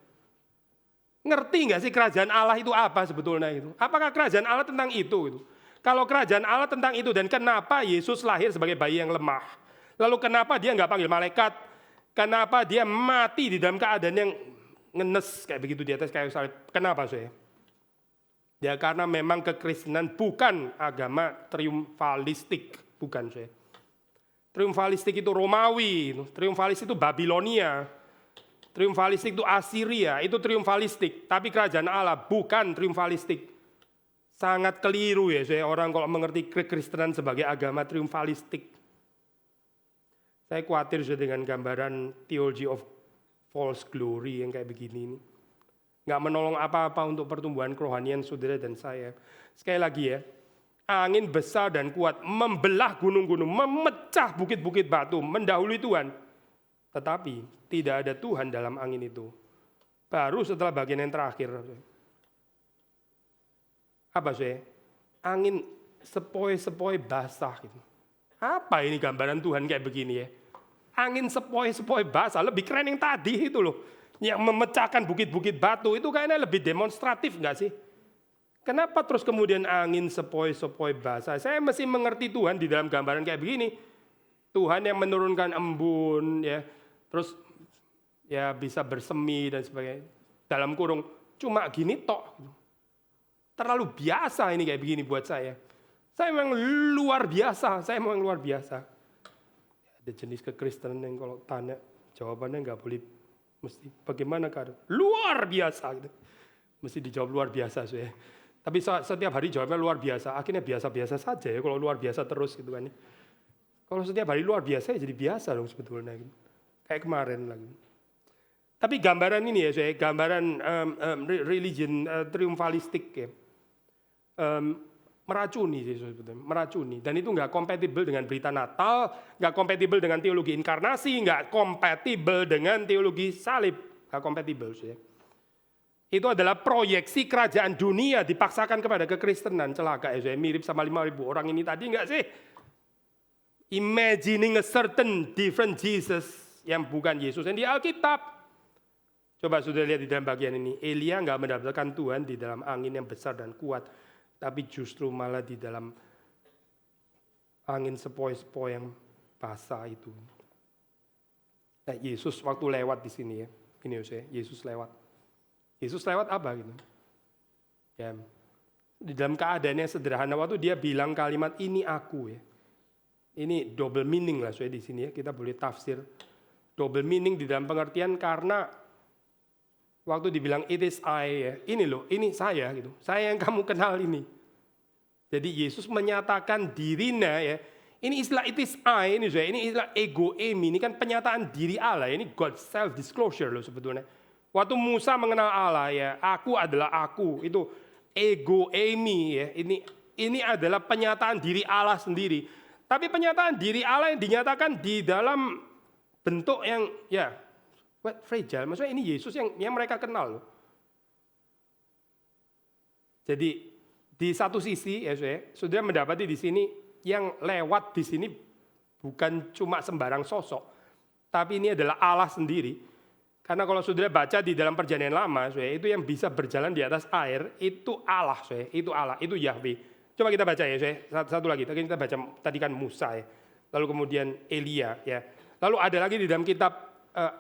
Ngerti nggak sih kerajaan Allah itu apa sebetulnya itu? Apakah kerajaan Allah tentang itu? Gitu? Kalau kerajaan Allah tentang itu dan kenapa Yesus lahir sebagai bayi yang lemah? Lalu kenapa dia nggak panggil malaikat? Kenapa dia mati di dalam keadaan yang ngenes kayak begitu di atas kayu salib? Kenapa saya? Ya karena memang kekristenan bukan agama triumfalistik, bukan saya. Triumfalistik itu Romawi, triumfalistik itu Babilonia. Triumfalistik itu Asiria, itu triumfalistik. Tapi kerajaan Allah bukan triumfalistik. Sangat keliru ya saya orang kalau mengerti kekristenan sebagai agama triumfalistik. Saya khawatir sudah dengan gambaran theology of false glory yang kayak begini ini. Nggak menolong apa-apa untuk pertumbuhan kerohanian saudara dan saya. Sekali lagi ya, angin besar dan kuat membelah gunung-gunung, memecah bukit-bukit batu, mendahului Tuhan. Tetapi tidak ada Tuhan dalam angin itu. Baru setelah bagian yang terakhir. Apa sih? Angin sepoi-sepoi basah. Gitu. Apa ini gambaran Tuhan kayak begini ya? Angin sepoi-sepoi basah. Lebih keren yang tadi itu loh. Yang memecahkan bukit-bukit batu. Itu kayaknya lebih demonstratif gak sih? Kenapa terus kemudian angin sepoi-sepoi basah? Saya mesti mengerti Tuhan di dalam gambaran kayak begini. Tuhan yang menurunkan embun ya. Terus ya bisa bersemi dan sebagainya. Dalam kurung cuma gini tok. Terlalu biasa ini kayak begini buat saya. Saya memang luar biasa. Ada jenis kekristenan yang kalau tanya jawabannya nggak boleh mesti bagaimana kan? Luar biasa gitu. Mesti dijawab luar biasa saya. Tapi setiap hari jawabnya luar biasa. Akhirnya biasa-biasa saja ya kalau luar biasa terus gitu kan. Kalau setiap hari luar biasa ya jadi biasa dong sebetulnya gitu. Kayak kemarin lagi. Tapi gambaran ini ya saya, gambaran religion triumfalistik ya. Meracuni sih sebetulnya, meracuni. Dan itu nggak kompatibel dengan berita Natal, nggak kompatibel dengan teologi inkarnasi, nggak kompatibel dengan teologi salib, nggak kompatibel sih. Itu adalah proyeksi kerajaan dunia dipaksakan kepada kekristenan, celaka ya saya. Mirip sama 5.000 orang ini tadi nggak sih? Imagining a certain different Jesus yang bukan Yesus yang di Alkitab. Coba sudah lihat di dalam bagian ini. Elia nggak mendapatkan Tuhan di dalam angin yang besar dan kuat. Tapi justru malah di dalam angin sepoi-sepoi yang basah itu. Nah, Yesus waktu lewat di sini ya. Ini ya, Yesus lewat. Yesus lewat apa gitu? Ya, di dalam keadaan yang sederhana waktu dia bilang kalimat ini aku ya. Ini double meaning lah di sini ya, kita boleh tafsir. Double meaning di dalam pengertian karena waktu dibilang it is I ya, ini loh, ini saya gitu. Saya yang kamu kenal ini. Jadi Yesus menyatakan dirinya ya. Ini istilah it is I ini istilah ego eimi, ini kan penyataan diri Allah. Ini God self disclosure loh sebetulnya. Waktu Musa mengenal Allah ya, aku adalah aku, itu ego eimi ya. Ini adalah penyataan diri Allah sendiri. Tapi penyataan diri Allah yang dinyatakan di dalam bentuk yang ya fragile. Maksudnya ini Yesus yang mereka kenal loh. Jadi di satu sisi ya saudara mendapati di sini yang lewat di sini bukan cuma sembarang sosok, tapi ini adalah Allah sendiri. Karena kalau saudara baca di dalam perjanjian lama, itu yang bisa berjalan di atas air itu Allah, itu Allah, itu Yahweh. Coba kita baca ya, satu lagi. Tadi kita baca tadi kan Musa ya, lalu kemudian Elia ya. Lalu ada lagi di dalam kitab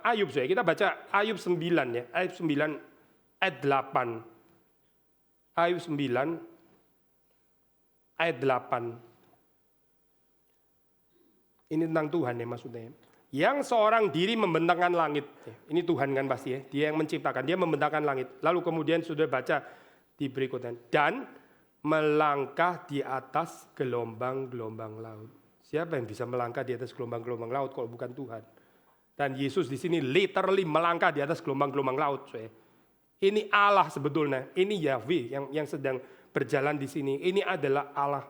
Ayub kita baca Ayub 9 ya, Ayub 9 ayat 8. Ayub 9 ayat 8. Ini tentang Tuhan ya maksudnya. Yang seorang diri membentangkan langit. Ini Tuhan kan pasti ya. Dia yang menciptakan, dia membentangkan langit. Lalu kemudian sudah baca di berikutnya. Dan melangkah di atas gelombang-gelombang laut. Siapa yang bisa melangkah di atas gelombang-gelombang laut kalau bukan Tuhan? Dan Yesus di sini literally melangkah di atas gelombang-gelombang laut. Ini Allah sebetulnya. Ini Yahweh yang sedang berjalan di sini. Ini adalah Allah.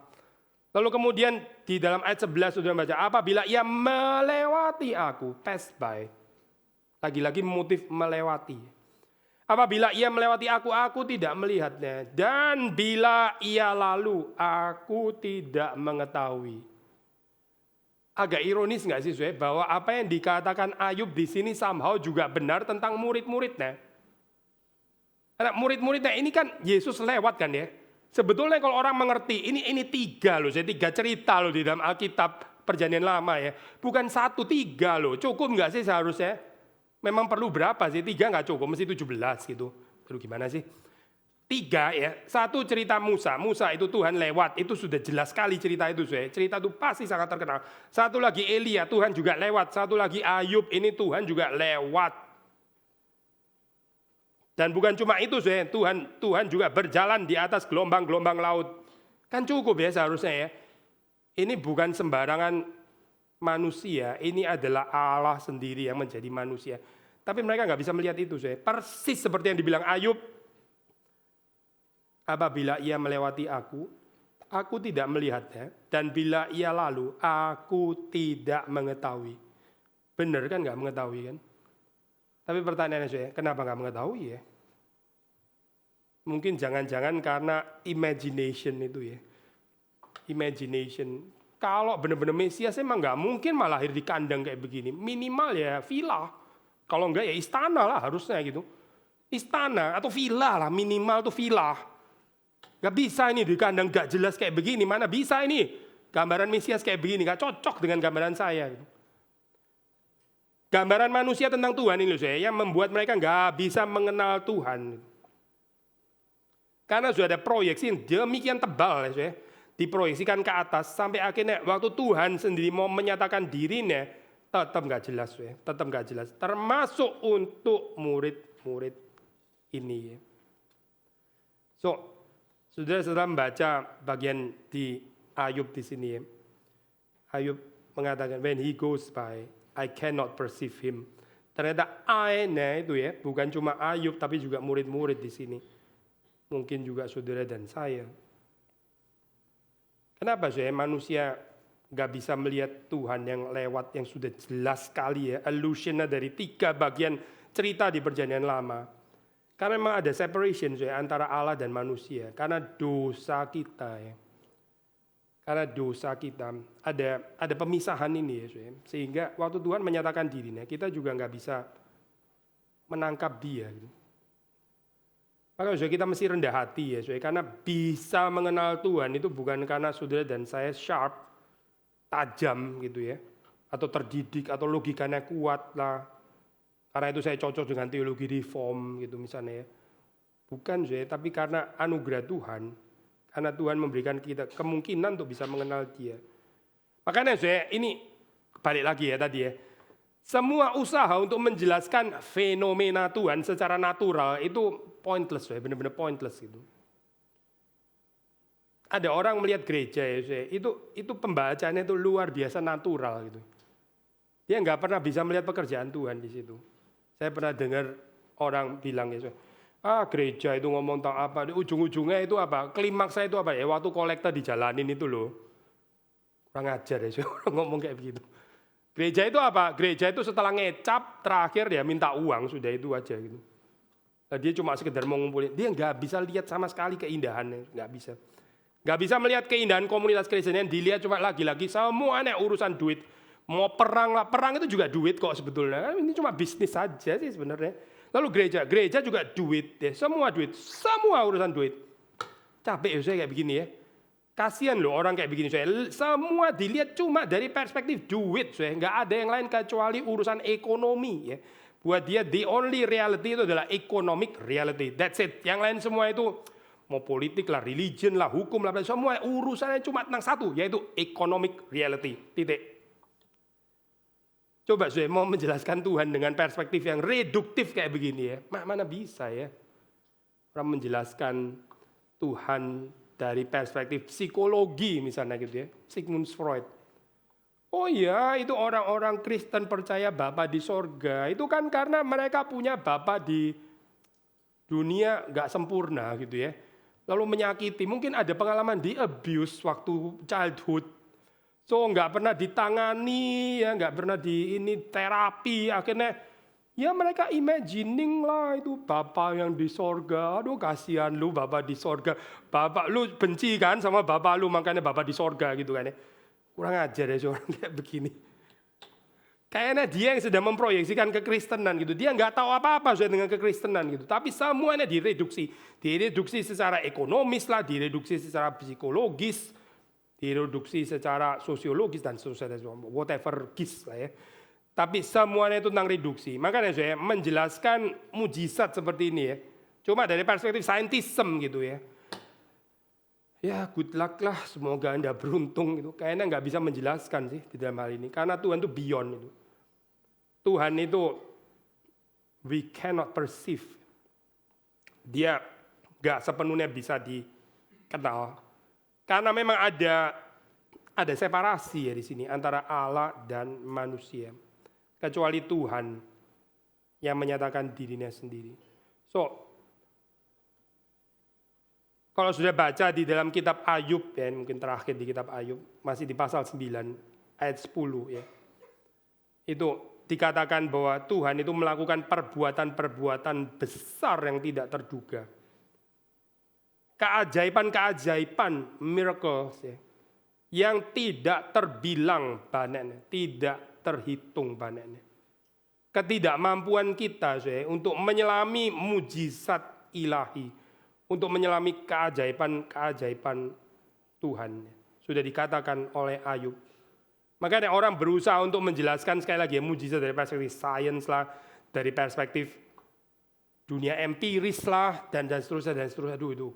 Lalu kemudian di dalam ayat 11 sudah baca, apabila ia melewati aku, pass by. Lagi-lagi motif melewati. Apabila ia melewati aku tidak melihatnya. Dan bila ia lalu, aku tidak mengetahui. Agak ironis nggak sih, bahwa apa yang dikatakan Ayub di sini somehow juga benar tentang murid-muridnya. Karena murid-muridnya ini kan Yesus lewat kan ya. Sebetulnya kalau orang mengerti, ini tiga loh, tiga cerita loh di dalam Alkitab Perjanjian Lama ya. Bukan 1, 3 loh, cukup nggak sih seharusnya? Memang perlu berapa sih? 3 nggak cukup, mesti 17 gitu. Aduh gimana sih? 3 ya, 1 cerita Musa itu Tuhan lewat, itu sudah jelas sekali cerita itu. Cerita itu pasti sangat terkenal. 1 lagi Elia, Tuhan juga lewat. 1 lagi Ayub, ini Tuhan juga lewat. Dan bukan cuma itu, Tuhan juga berjalan di atas gelombang-gelombang laut. Kan cukup ya seharusnya ya. Ini bukan sembarangan manusia, ini adalah Allah sendiri yang menjadi manusia. Tapi mereka nggak bisa melihat itu, persis seperti yang dibilang Ayub. Apabila ia melewati aku tidak melihatnya. Dan bila ia lalu, aku tidak mengetahui. Benar kan nggak mengetahui kan? Tapi pertanyaannya kenapa nggak mengetahui ya? Mungkin jangan-jangan karena imagination itu ya. Imagination. Kalau benar-benar Mesias emang nggak mungkin malah lahir di kandang kayak begini. Minimal ya villa. Kalau enggak ya istana lah harusnya gitu. Istana atau villa lah, minimal tuh villa. Nggak bisa ini di kandang nggak jelas kayak begini. Mana bisa ini gambaran Mesias kayak begini, nggak cocok dengan gambaran saya. Gitu. Gambaran manusia tentang Tuhan ini yang membuat mereka nggak bisa mengenal Tuhan. Karena sudah ada proyeksi yang demikian tebal diproyeksikan ke atas sampai akhirnya waktu Tuhan sendiri mau menyatakan dirinya tetap nggak jelas, tetap nggak jelas. Termasuk untuk murid-murid ini. So, saudara membaca bagian di Ayub di sini. Ayub mengatakan when he goes by, I cannot perceive him. Ternyata I-nya itu bukan cuma Ayub tapi juga murid-murid di sini. Mungkin juga saudara dan saya. Kenapa manusia nggak bisa melihat Tuhan yang lewat yang sudah jelas sekali allusionnya dari 3 bagian cerita di Perjanjian Lama. Karena memang ada separation antara Allah dan manusia. Karena dosa kita Karena dosa kita ada pemisahan ini sehingga waktu Tuhan menyatakan dirinya kita juga nggak bisa menangkap dia. Maka kita mesti rendah hati karena bisa mengenal Tuhan itu bukan karena saudara dan saya sharp, tajam gitu atau terdidik atau logikanya kuat lah. Karena itu saya cocok dengan teologi reform gitu misalnya Bukan tapi karena anugerah Tuhan. Karena Tuhan memberikan kita kemungkinan untuk bisa mengenal Dia. Makanya ini balik lagi ya tadi ya. Semua usaha untuk menjelaskan fenomena Tuhan secara natural itu pointless, benar-benar pointless itu. Ada orang melihat gereja ya, itu pembacaannya itu luar biasa natural gitu. Dia nggak pernah bisa melihat pekerjaan Tuhan di situ. Saya pernah dengar orang bilang ya, gereja itu ngomong tentang apa, di ujung-ujungnya itu apa, klimaksnya itu apa ya, waktu kolektor dijalanin itu loh. Kurang ajar ya, orang ngomong kayak begitu. Gereja itu apa? Gereja itu setelah ngecap, terakhir ya minta uang, sudah itu aja gitu. Nah, dia cuma sekedar mau ngumpulin, dia nggak bisa lihat sama sekali keindahannya, nggak bisa. Nggak bisa melihat keindahan komunitas Kristen yang dilihat cuma lagi-lagi semuanya urusan duit. Mau perang lah, perang itu juga duit kok sebetulnya. Ini cuma bisnis saja sih sebenarnya. Lalu gereja juga duit ya, semua urusan duit. Capek ya saya kayak begini ya. Kasihan loh orang kayak begini saya. Semua dilihat cuma dari perspektif duit saya. Nggak ada yang lain kecuali urusan ekonomi ya. Buat dia the only reality itu adalah economic reality. That's it. Yang lain semua itu mau politik lah, religion lah, hukum lah, semua urusannya cuma tentang satu, yaitu economic reality. Titik. Coba saya mau menjelaskan Tuhan dengan perspektif yang reduktif kayak begini ya. Mana bisa ya. Orang menjelaskan Tuhan dari perspektif psikologi misalnya gitu ya. Sigmund Freud. Oh iya, itu orang-orang Kristen percaya Bapa di sorga. Itu kan karena mereka punya Bapa di dunia gak sempurna gitu ya. Lalu menyakiti, mungkin ada pengalaman di abuse waktu childhood. So nggak pernah ditangani, ya nggak pernah terapi, akhirnya ya mereka imagining lah itu Bapa yang di sorga. Aduh kasihan lu Bapa di sorga. Bapak lu benci kan sama Bapak lu, makanya Bapa di sorga gitu kan ya. Kurang ajar ya seorang kayak begini. Kayaknya dia yang sedang memproyeksikan kekristenan gitu. Dia nggak tahu apa-apa dengan kekristenan gitu. Tapi semuanya direduksi. Direduksi secara ekonomis lah, direduksi secara psikologis, direduksi secara sosiologis dan seterusnya, whatever gis lah ya. Tapi semuanya itu tentang reduksi. Makanya saya menjelaskan mujizat seperti ini ya. Cuma dari perspektif saintism gitu ya. Ya good luck lah, semoga Anda beruntung gitu. Kayaknya nggak bisa menjelaskan sih di dalam hal ini. Karena Tuhan itu beyond itu. Tuhan itu we cannot perceive. Dia nggak sepenuhnya bisa dikenal. Karena memang ada separasi ya di sini antara Allah dan manusia. Kecuali Tuhan yang menyatakan dirinya sendiri. So, kalau sudah baca di dalam kitab Ayub ya, mungkin terakhir di kitab Ayub, masih di pasal 9 ayat 10 ya. Itu dikatakan bahwa Tuhan itu melakukan perbuatan-perbuatan besar yang tidak terduga. Keajaiban-keajaiban, miracles ya, yang tidak terbilang banyaknya, tidak terhitung banyaknya. Ketidakmampuan kita untuk menyelami mujizat ilahi, untuk menyelami keajaiban-keajaiban Tuhan. Sudah dikatakan oleh Ayub. Makanya orang berusaha untuk menjelaskan sekali lagi ya, mujizat dari perspektif sains lah, dari perspektif dunia empiris lah, dan seterusnya. Aduh itu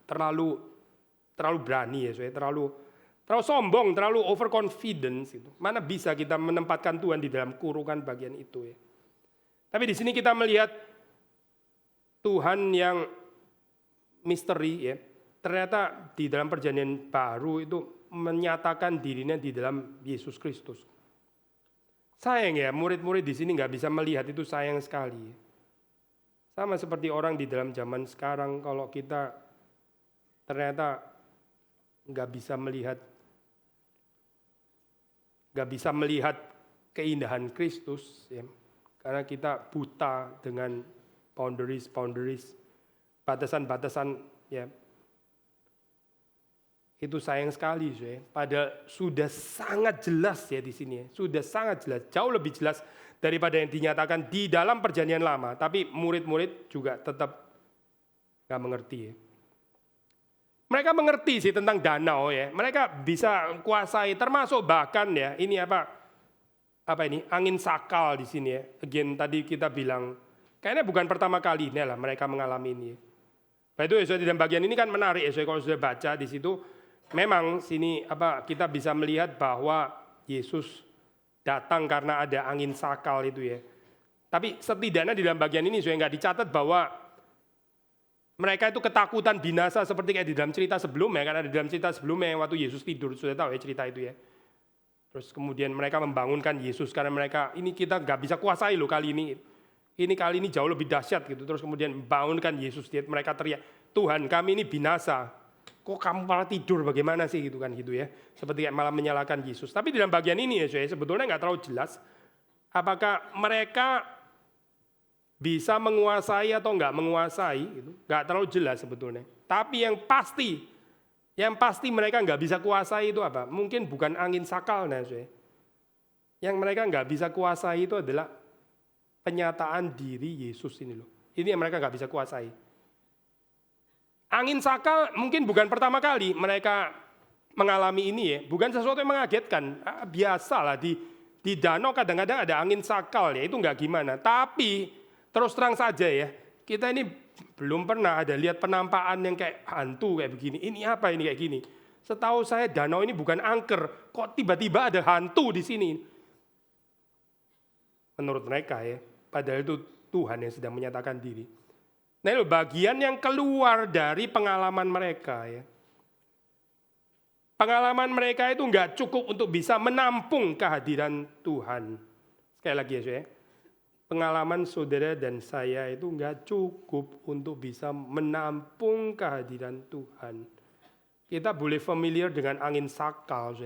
terlalu berani ya, terlalu sombong, terlalu overconfidence gitu. Mana bisa kita menempatkan Tuhan di dalam kurungan bagian itu ya. Tapi di sini kita melihat Tuhan yang misteri ya. Ternyata di dalam perjanjian baru itu menyatakan dirinya di dalam Yesus Kristus. Sayang ya, murid-murid di sini nggak bisa melihat itu, sayang sekali. Sama seperti orang di dalam zaman sekarang, kalau kita ternyata nggak bisa melihat keindahan Kristus, ya, karena kita buta dengan boundaries, batasan-batasan, ya. Itu sayang sekali, ya. Padahal sudah sangat jelas ya di sini, ya. Sudah sangat jelas, jauh lebih jelas daripada yang dinyatakan di dalam perjanjian lama. Tapi murid-murid juga tetap nggak mengerti. Ya. Mereka mengerti sih tentang danau ya. Mereka bisa kuasai, termasuk bahkan ya ini apa ini angin sakal di sini ya. Again tadi kita bilang Kayaknya bukan pertama kalinya lah mereka mengalami ini. Nah itu ya, di dalam bagian ini kan menarik ya, kalau sudah baca di situ, memang sini kita bisa melihat bahwa Yesus datang karena ada angin sakal itu ya. Tapi setidaknya di dalam bagian ini saya nggak dicatat bahwa mereka itu ketakutan binasa seperti kayak di dalam cerita sebelumnya. Karena di dalam cerita sebelumnya waktu Yesus tidur, sudah tahu ya cerita itu ya. Terus kemudian mereka membangunkan Yesus karena mereka, ini kita nggak bisa kuasai loh kali ini. Ini kali ini jauh lebih dahsyat gitu. Terus kemudian membangunkan Yesus, mereka teriak, Tuhan kami ini binasa. Kok kamu malah tidur, bagaimana sih gitu kan gitu ya. Seperti kayak malah menyalahkan Yesus. Tapi di dalam bagian ini ya sebetulnya nggak terlalu jelas. Apakah mereka bisa menguasai atau nggak menguasai, gitu. Nggak terlalu jelas sebetulnya. Tapi yang pasti mereka nggak bisa kuasai itu apa? Mungkin bukan angin sakal, yang mereka nggak bisa kuasai itu adalah penyataan diri Yesus ini loh. Ini yang mereka nggak bisa kuasai. Angin sakal mungkin bukan pertama kali mereka mengalami ini ya. Bukan sesuatu yang mengagetkan. Biasalah di danau kadang-kadang ada angin sakal ya. Itu nggak gimana. Tapi terus terang saja ya. Kita ini belum pernah ada lihat penampakan yang kayak hantu kayak begini. Ini apa ini kayak gini? Setahu saya danau ini bukan angker. Kok tiba-tiba ada hantu di sini? Menurut mereka ya. Padahal itu Tuhan yang sedang menyatakan diri. Nah itu bagian yang keluar dari pengalaman mereka ya. Pengalaman mereka itu nggak cukup untuk bisa menampung kehadiran Tuhan. Sekali lagi ya, pengalaman saudara dan saya itu nggak cukup untuk bisa menampung kehadiran Tuhan. Kita boleh familiar dengan angin sakal,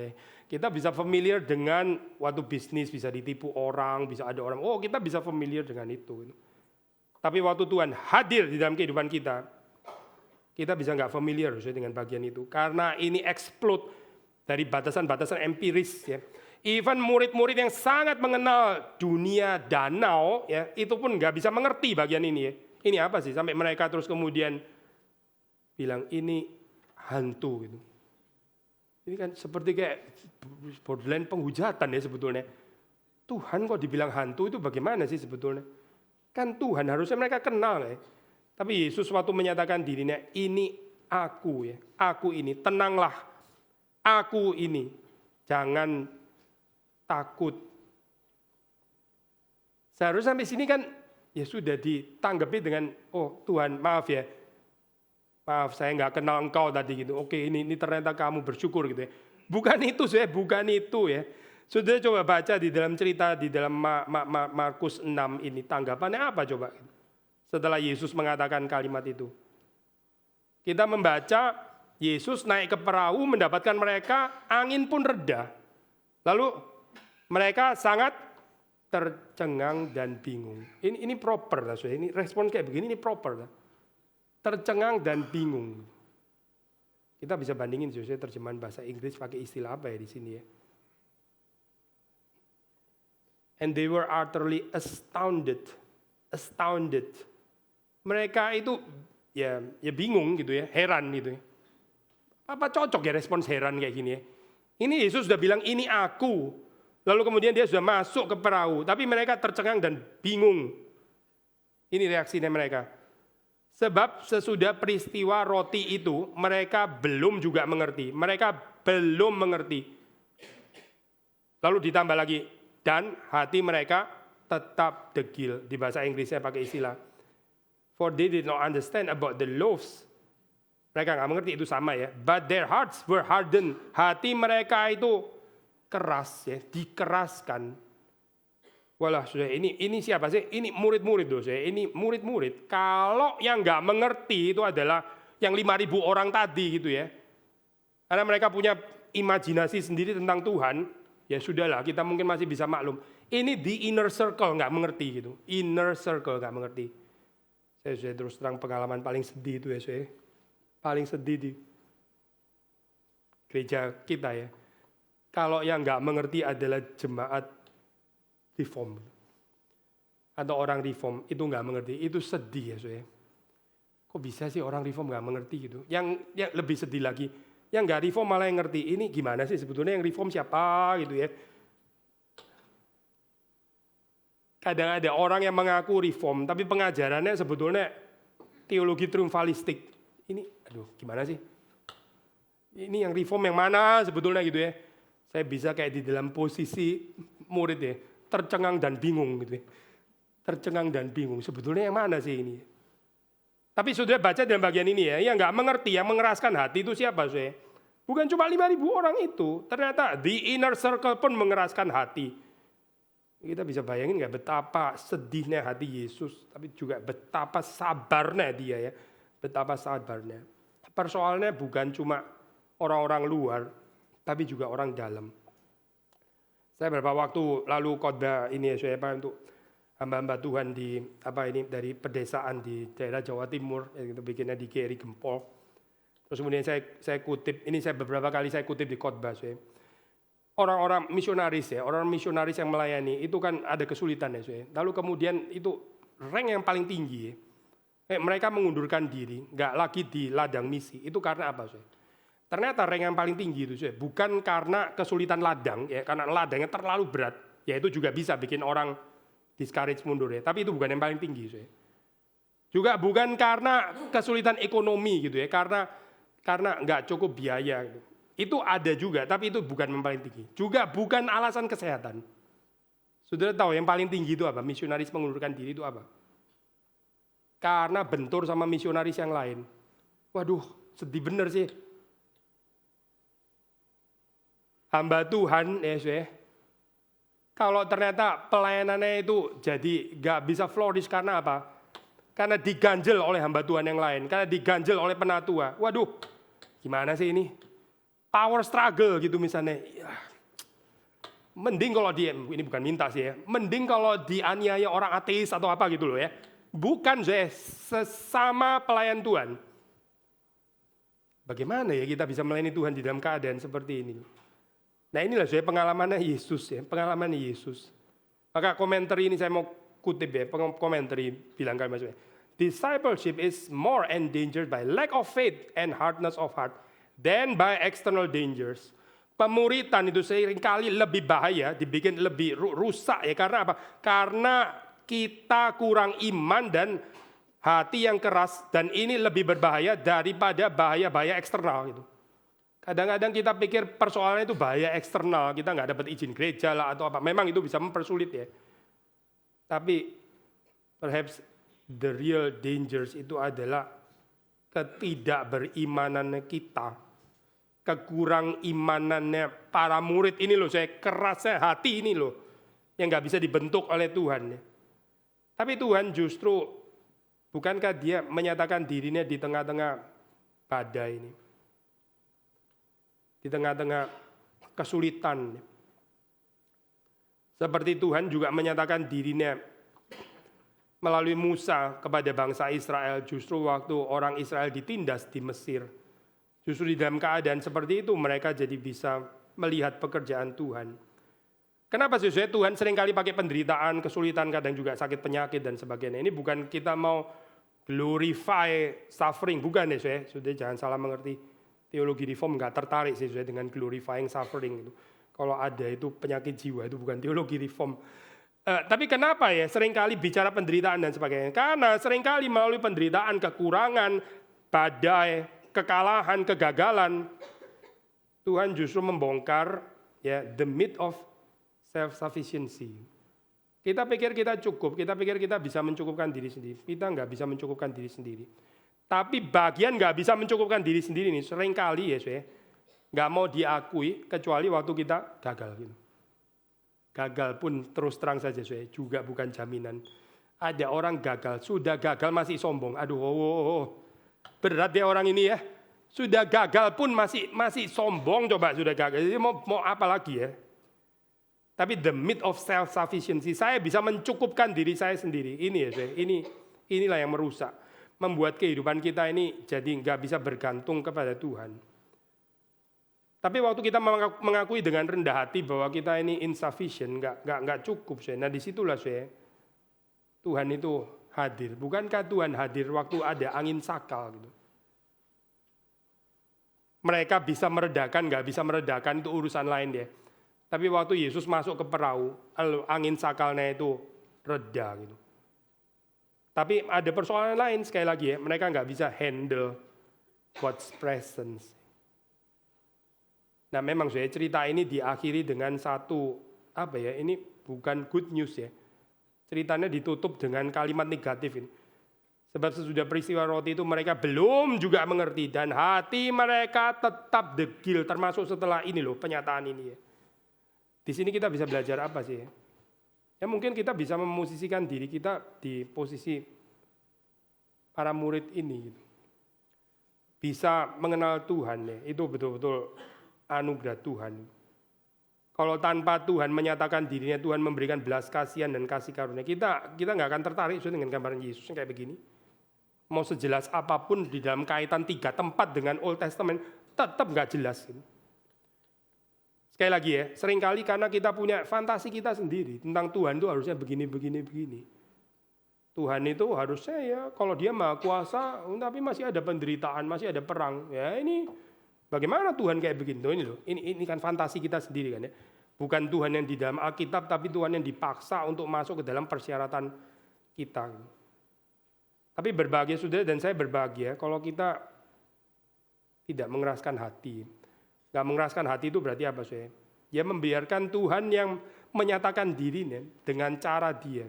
kita bisa familiar dengan waktu bisnis bisa ditipu orang, bisa ada orang, kita bisa familiar dengan itu. Tapi waktu Tuhan hadir di dalam kehidupan kita bisa nggak familiar dengan bagian itu. Karena ini explode dari batasan-batasan empiris ya. Even murid-murid yang sangat mengenal dunia danau ya, itu pun nggak bisa mengerti bagian ini ya. Ini apa sih? Sampai mereka terus kemudian bilang ini hantu gitu. Ini kan seperti kayak borderline penghujatan ya sebetulnya. Tuhan kok dibilang hantu itu bagaimana sih sebetulnya? Kan Tuhan harusnya mereka kenal ya. Tapi Yesus waktu menyatakan dirinya, ini aku ya. Aku ini, tenanglah. Aku ini. Jangan takut. Seharusnya sampai sini kan ya sudah ditanggapi dengan, oh Tuhan maaf ya. Maaf saya nggak kenal engkau tadi gitu. Oke ini ternyata kamu bersyukur gitu ya. Bukan itu bukan itu ya. Sudah coba baca di dalam cerita di dalam Markus 6 ini tanggapannya apa coba? Setelah Yesus mengatakan kalimat itu. Kita membaca Yesus naik ke perahu mendapatkan mereka, angin pun reda. Lalu mereka sangat tercengang dan bingung. Ini proper lah, ini respon kayak begini ini proper lah. Tercengang dan bingung. Kita bisa bandingin terjemahan bahasa Inggris pakai istilah apa ya di sini ya. And they were utterly astounded. Mereka itu ya bingung gitu ya, heran gitu ya. Apa cocok ya respons heran kayak gini ya. Ini Yesus sudah bilang ini aku. Lalu kemudian dia sudah masuk ke perahu, tapi mereka tercengang dan bingung. Ini reaksinya mereka. Sebab sesudah peristiwa roti itu, mereka belum juga mengerti. Mereka belum mengerti. Lalu ditambah lagi, dan hati mereka tetap degil. Di bahasa Inggrisnya pakai istilah, for they did not understand about the loaves. Mereka nggak mengerti itu sama ya. But their hearts were hardened. Hati mereka itu keras ya, dikeraskan. Walah, ini siapa sih? Ini murid-murid ini murid-murid. Kalau yang nggak mengerti itu adalah yang 5.000 orang tadi gitu ya. Karena mereka punya imajinasi sendiri tentang Tuhan, ya sudahlah kita mungkin masih bisa maklum. Ini di inner circle nggak mengerti gitu. Inner circle nggak mengerti. Saya terus terang pengalaman paling sedih itu ya paling sedih di gereja kita ya. Kalau yang nggak mengerti adalah jemaat reform atau orang reform itu nggak mengerti, itu sedih ya Kok bisa sih orang reform nggak mengerti gitu? Yang lebih sedih lagi, yang nggak reform malah yang ngerti. Ini gimana sih sebetulnya yang reform siapa gitu ya? Kadang ada orang yang mengaku reform, tapi pengajarannya sebetulnya teologi triumfalistik. Ini, gimana sih? Ini yang reform yang mana sebetulnya gitu ya? Saya bisa kayak di dalam posisi murid ya, tercengang dan bingung gitu ya. Tercengang dan bingung, sebetulnya yang mana sih ini? Tapi sudah baca dalam bagian ini ya, yang nggak mengerti, yang mengeraskan hati itu siapa saya? Bukan cuma 5.000 orang itu, ternyata the inner circle pun mengeraskan hati. Kita bisa bayangin nggak betapa sedihnya hati Yesus, tapi juga betapa sabarnya dia ya, betapa sabarnya. Persoalannya bukan cuma orang-orang luar, tapi juga orang dalam. Saya beberapa waktu lalu khotbah ini ya, saya untuk hamba-hamba Tuhan di dari pedesaan di daerah Jawa Timur, itu bikinnya di Keri Gempol. Terus kemudian saya kutip, ini saya beberapa kali saya kutip di khotbah saya. Orang-orang misionaris ya, orang misionaris yang melayani itu kan ada kesulitan ya, saya. Lalu kemudian itu rank yang paling tinggi ya. Mereka mengundurkan diri, nggak lagi di ladang misi. Itu karena apa, saya? Ternyata rank yang paling tinggi itu, saya, bukan karena kesulitan ladang ya, karena ladangnya terlalu berat, ya itu juga bisa bikin orang discourage mundur ya. Tapi itu bukan yang paling tinggi, saya. Juga bukan karena kesulitan ekonomi gitu ya, karena nggak cukup biaya gitu. Itu ada juga, tapi itu bukan yang paling tinggi. Juga bukan alasan kesehatan. Saudara tahu yang paling tinggi itu apa? Misionaris mengundurkan diri itu apa? Karena bentur sama misionaris yang lain. Waduh, sedih bener sih. Hamba Tuhan, ya, kalau ternyata pelayanannya itu jadi gak bisa flourish karena apa? Karena diganjel oleh hamba Tuhan yang lain, karena diganjel oleh penatua. Waduh, gimana sih ini? Power struggle gitu misalnya. Ya, mending kalau ini bukan minta sih ya. Mending kalau dianiaya orang ateis atau apa gitu loh ya. Bukan saya sesama pelayan Tuhan. Bagaimana ya kita bisa melayani Tuhan di dalam keadaan seperti ini? Nah inilah saya pengalamannya Yesus ya, pengalaman Yesus. Maka komentar ini saya mau kutip ya, komentar bilang kalimat saya. Discipleship is more endangered by lack of faith and hardness of heart than by external dangers. Pemuritan itu seringkali lebih bahaya, dibikin lebih rusak ya. Karena apa? Karena kita kurang iman dan hati yang keras, dan ini lebih berbahaya daripada bahaya-bahaya eksternal gitu. Kadang-kadang kita pikir persoalannya itu bahaya eksternal, kita nggak dapat izin gereja lah atau apa. Memang itu bisa mempersulit ya. Tapi perhaps the real dangers itu adalah ketidakberimanannya kita. Kekurang imanannya para murid ini loh, saya kerasnya hati ini loh, yang nggak bisa dibentuk oleh Tuhan. Tapi Tuhan justru, bukankah dia menyatakan dirinya di tengah-tengah badai ini, di tengah-tengah kesulitan. Seperti Tuhan juga menyatakan dirinya melalui Musa kepada bangsa Israel, justru waktu orang Israel ditindas di Mesir. Justru di dalam keadaan seperti itu mereka jadi bisa melihat pekerjaan Tuhan. Kenapa sih Tuhan seringkali pakai penderitaan, kesulitan, kadang juga sakit penyakit dan sebagainya. Ini bukan kita mau glorify suffering, bukan ya sudah jangan salah mengerti. Teologi reform nggak tertarik sih dengan glorifying suffering itu. Kalau ada itu penyakit jiwa, itu bukan teologi reform. Tapi kenapa ya seringkali bicara penderitaan dan sebagainya? Karena seringkali melalui penderitaan, kekurangan, badai, kekalahan, kegagalan, Tuhan justru membongkar ya the myth of self-sufficiency. Kita pikir kita cukup, kita pikir kita bisa mencukupkan diri sendiri. Kita nggak bisa mencukupkan diri sendiri. Tapi bagian nggak bisa mencukupkan diri sendiri ini seringkali ya nggak mau diakui kecuali waktu kita gagal. Gitu. Gagal pun terus terang saja juga bukan jaminan. Ada orang gagal, sudah gagal masih sombong. Aduh, berat ya orang ini ya. Sudah gagal pun masih sombong, coba sudah gagal. Jadi mau apa lagi ya? Tapi the myth of self-sufficiency, saya bisa mencukupkan diri saya sendiri. Ini ya inilah yang merusak. Membuat kehidupan kita ini jadi nggak bisa bergantung kepada Tuhan. Tapi waktu kita mengakui dengan rendah hati bahwa kita ini insufficient, nggak cukup. Nah disitulah Tuhan itu hadir. Bukankah Tuhan hadir waktu ada angin sakal gitu? Mereka bisa meredakan, nggak bisa meredakan itu urusan lain ya. Tapi waktu Yesus masuk ke perahu, angin sakalnya itu reda gitu. Tapi ada persoalan lain sekali lagi ya, mereka nggak bisa handle God's presence. Nah memang saya cerita ini diakhiri dengan satu, ini bukan good news ya. Ceritanya ditutup dengan kalimat negatif ini. Sebab sesudah peristiwa roti itu mereka belum juga mengerti dan hati mereka tetap degil, termasuk setelah ini loh penyataan ini ya. Di sini kita bisa belajar apa sih ya? Ya mungkin kita bisa memosisikan diri kita di posisi para murid ini gitu. Bisa mengenal Tuhan ya, itu betul-betul anugerah Tuhan. Kalau tanpa Tuhan menyatakan dirinya, Tuhan memberikan belas kasihan dan kasih karunia, kita nggak akan tertarik dengan gambaran Yesus yang kayak begini. Mau sejelas apapun di dalam kaitan 3 tempat dengan Old Testament, tetap nggak jelas. Sekali lagi ya, seringkali karena kita punya fantasi kita sendiri tentang Tuhan itu harusnya begini. Tuhan itu harusnya ya, kalau dia maha kuasa, tapi masih ada penderitaan, masih ada perang. Ya ini bagaimana Tuhan kayak begini? Ini loh, ini kan fantasi kita sendiri kan ya. Bukan Tuhan yang di dalam Alkitab, tapi Tuhan yang dipaksa untuk masuk ke dalam persyaratan kita. Tapi berbahagia saudara dan saya berbahagia kalau kita tidak mengeraskan hati. Gak mengeraskan hati itu berarti apa saudara? Dia membiarkan Tuhan yang menyatakan dirinya dengan cara dia.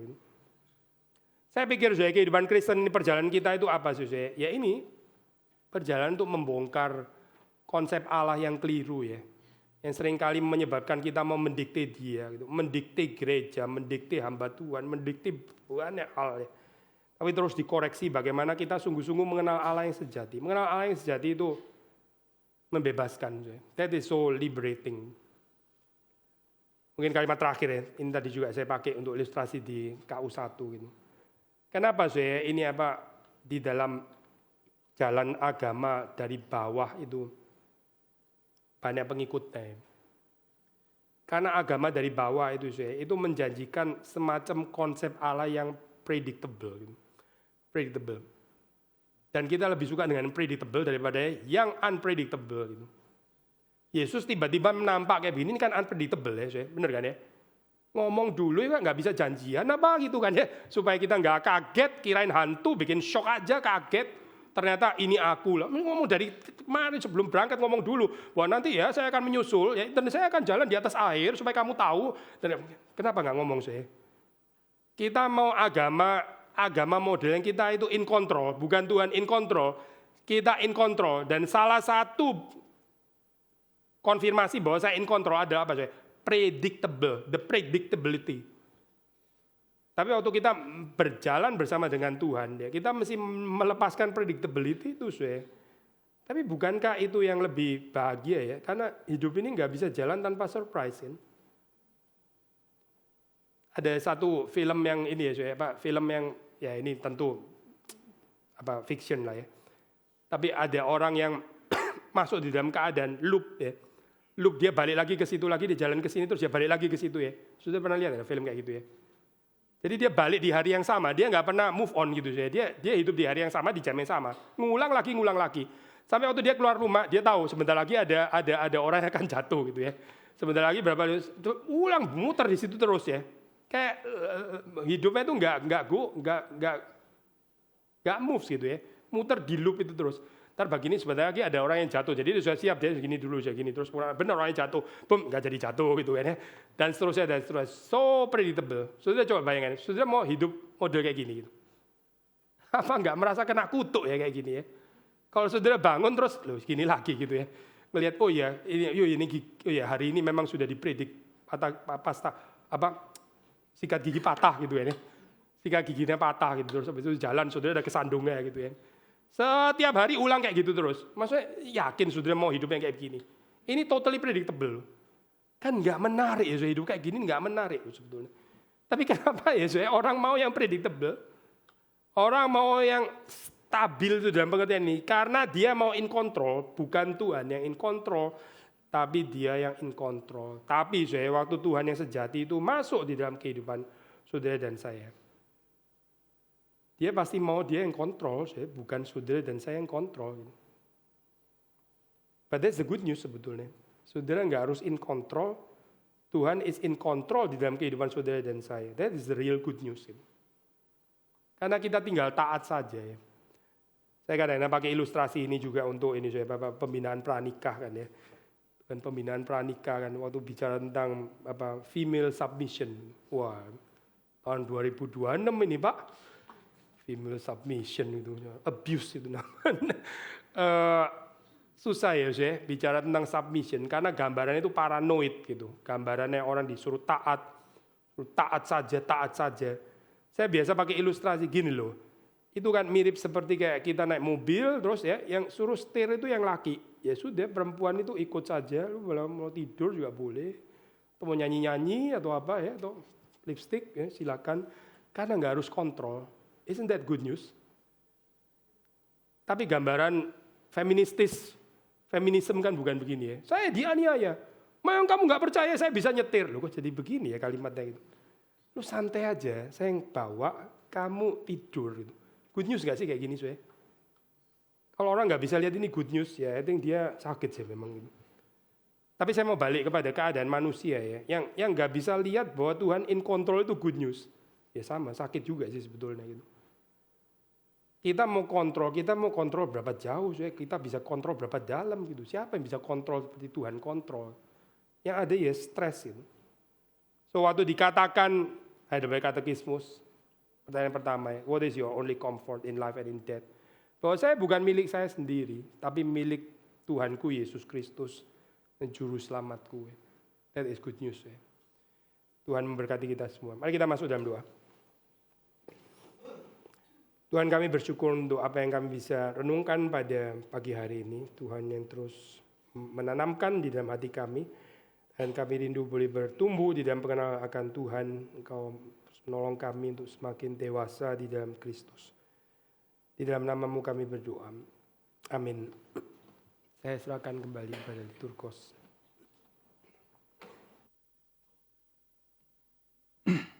Saya pikir saudara, kehidupan Kristen ini, perjalanan kita itu apa saudara? Ya ini perjalanan untuk membongkar konsep Allah yang keliru ya. Yang seringkali menyebabkan kita mau mendikte dia, gitu. Mendikte gereja, mendikte hamba Tuhan, mendikte banyak hal ya. Tapi terus dikoreksi bagaimana kita sungguh-sungguh mengenal Allah yang sejati. Mengenal Allah yang sejati itu membebaskan. That is so liberating. Mungkin kalimat terakhir ya, ini tadi juga saya pakai untuk ilustrasi di KU1 gitu. Kenapa saya ini di dalam jalan agama dari bawah itu banyak pengikutnya. Karena agama dari bawah itu menjanjikan semacam konsep Allah yang predictable. Dan kita lebih suka dengan predictable daripada yang unpredictable gitu. Yesus tiba-tiba nampak kayak begini kan unpredictable ya, bener kan ya? Ngomong dulu ya nggak bisa janjian apa gitu kan ya, supaya kita nggak kaget, kirain hantu, bikin shock aja kaget. Ternyata ini aku lah. Ngomong dari kemarin sebelum berangkat ngomong dulu bahwa nanti ya saya akan menyusul ya, dan saya akan jalan di atas air supaya kamu tahu. Dan kenapa nggak ngomong saya? Kita mau agama model yang kita itu in control, bukan Tuhan in control. Kita in control dan salah satu konfirmasi bahwa saya in control adalah apa? Predictable, the predictability. Tapi waktu kita berjalan bersama dengan Tuhan, ya, kita mesti melepaskan predictability itu, Tapi bukankah itu yang lebih bahagia ya? Karena hidup ini nggak bisa jalan tanpa surprise, kan? Ada satu film yang ini ya, film yang ya ini tentu fiction lah ya. Tapi ada orang yang masuk di dalam keadaan loop ya. Loop, dia balik lagi ke situ lagi, dia jalan ke sini terus dia balik lagi ke situ ya. Sudah pernah lihat ya film kayak gitu ya? Jadi dia balik di hari yang sama, dia nggak pernah move on gitu ya. Dia hidup di hari yang sama, di jam yang sama. Ngulang lagi. Sampai waktu dia keluar rumah, dia tahu sebentar lagi ada orang yang akan jatuh gitu ya. Sebentar lagi ulang muter di situ terus ya. Kayak hidupnya itu nggak move gitu ya. Muter di loop itu terus. Ntar begini sebentar lagi ada orang yang jatuh, jadi dia sudah siap, dia segini dulu, segini terus benar orang yang jatuh, boom, nggak jadi jatuh gitu kan ya, dan seterusnya, so predictable. Sudah coba bayangkan, sudah mau hidup model kayak gini gitu, apa nggak merasa kena kutuk ya kayak gini ya? Kalau saudara bangun terus, loh gini lagi gitu ya, melihat hari ini memang sudah dipredik sikat gigi patah gitu ya, sikat giginya patah gitu, terus habis itu jalan saudara ada kesandungnya gitu ya. Setiap hari ulang kayak gitu terus. Maksudnya yakin saudara mau hidup yang kayak begini? Ini totally predictable. Kan nggak menarik ya, hidup kayak gini nggak menarik sebetulnya. Tapi kenapa ya orang mau yang predictable? Orang mau yang stabil itu dalam pengertian ini. Karena dia mau in control, bukan Tuhan yang in control, tapi dia yang in control. Tapi waktu Tuhan yang sejati itu masuk di dalam kehidupan saudara dan saya, dia pasti mau dia yang kontrol, bukan saudara dan saya yang kontrol. But that's the good news sebetulnya. Saudara nggak harus in control, Tuhan is in control di dalam kehidupan saudara dan saya. That is the real good news. Gitu. Karena kita tinggal taat saja ya. Saya kadang-kadang pakai ilustrasi ini juga untuk ini saya pembinaan pranikah kan ya. Dan pembinaan pranikah kan waktu bicara tentang female submission. Wah, tahun 2026 ini Pak. Female submission itu abuse itu namanya. Susah ya saya bicara tentang submission karena gambarannya itu paranoid gitu. Gambarannya orang disuruh taat saja. Saya biasa pakai ilustrasi gini loh. Itu kan mirip seperti kayak kita naik mobil terus ya yang suruh setir itu yang laki. Ya sudah perempuan itu ikut saja, lu mau tidur juga boleh. Atau mau nyanyi-nyanyi atau apa ya atau lipstick ya silakan karena nggak harus kontrol. Isn't that good news? Tapi gambaran feminisme kan bukan begini ya. Saya dianiaya. Memang kamu nggak percaya saya bisa nyetir. Loh kok jadi begini ya kalimatnya itu. Lu santai aja, saya yang bawa, kamu tidur. Gitu. Good news nggak sih kayak gini saya? Kalau orang nggak bisa lihat ini good news ya, I think dia sakit sih memang. Gitu. Tapi saya mau balik kepada keadaan manusia ya. Yang nggak bisa lihat bahwa Tuhan in control itu good news. Ya sama, sakit juga sih sebetulnya gitu. Kita mau kontrol berapa jauh, kita bisa kontrol berapa dalam gitu. Siapa yang bisa kontrol seperti Tuhan kontrol? Yang ada ya stres gitu. So waktu dikatakan, Heidelberg Katekismus, pertanyaan pertama, what is your only comfort in life and in death? Bahwa saya bukan milik saya sendiri, tapi milik Tuhanku Yesus Kristus dan Juru Selamatku. That is good news. Tuhan memberkati kita semua. Mari kita masuk dalam doa. Tuhan kami bersyukur untuk apa yang kami bisa renungkan pada pagi hari ini. Tuhan yang terus menanamkan di dalam hati kami. Dan kami rindu boleh bertumbuh di dalam pengenalan akan Tuhan. Engkau menolong kami untuk semakin dewasa di dalam Kristus. Di dalam nama-Mu kami berdoa. Amin. Saya serahkan kembali kepada liturgos.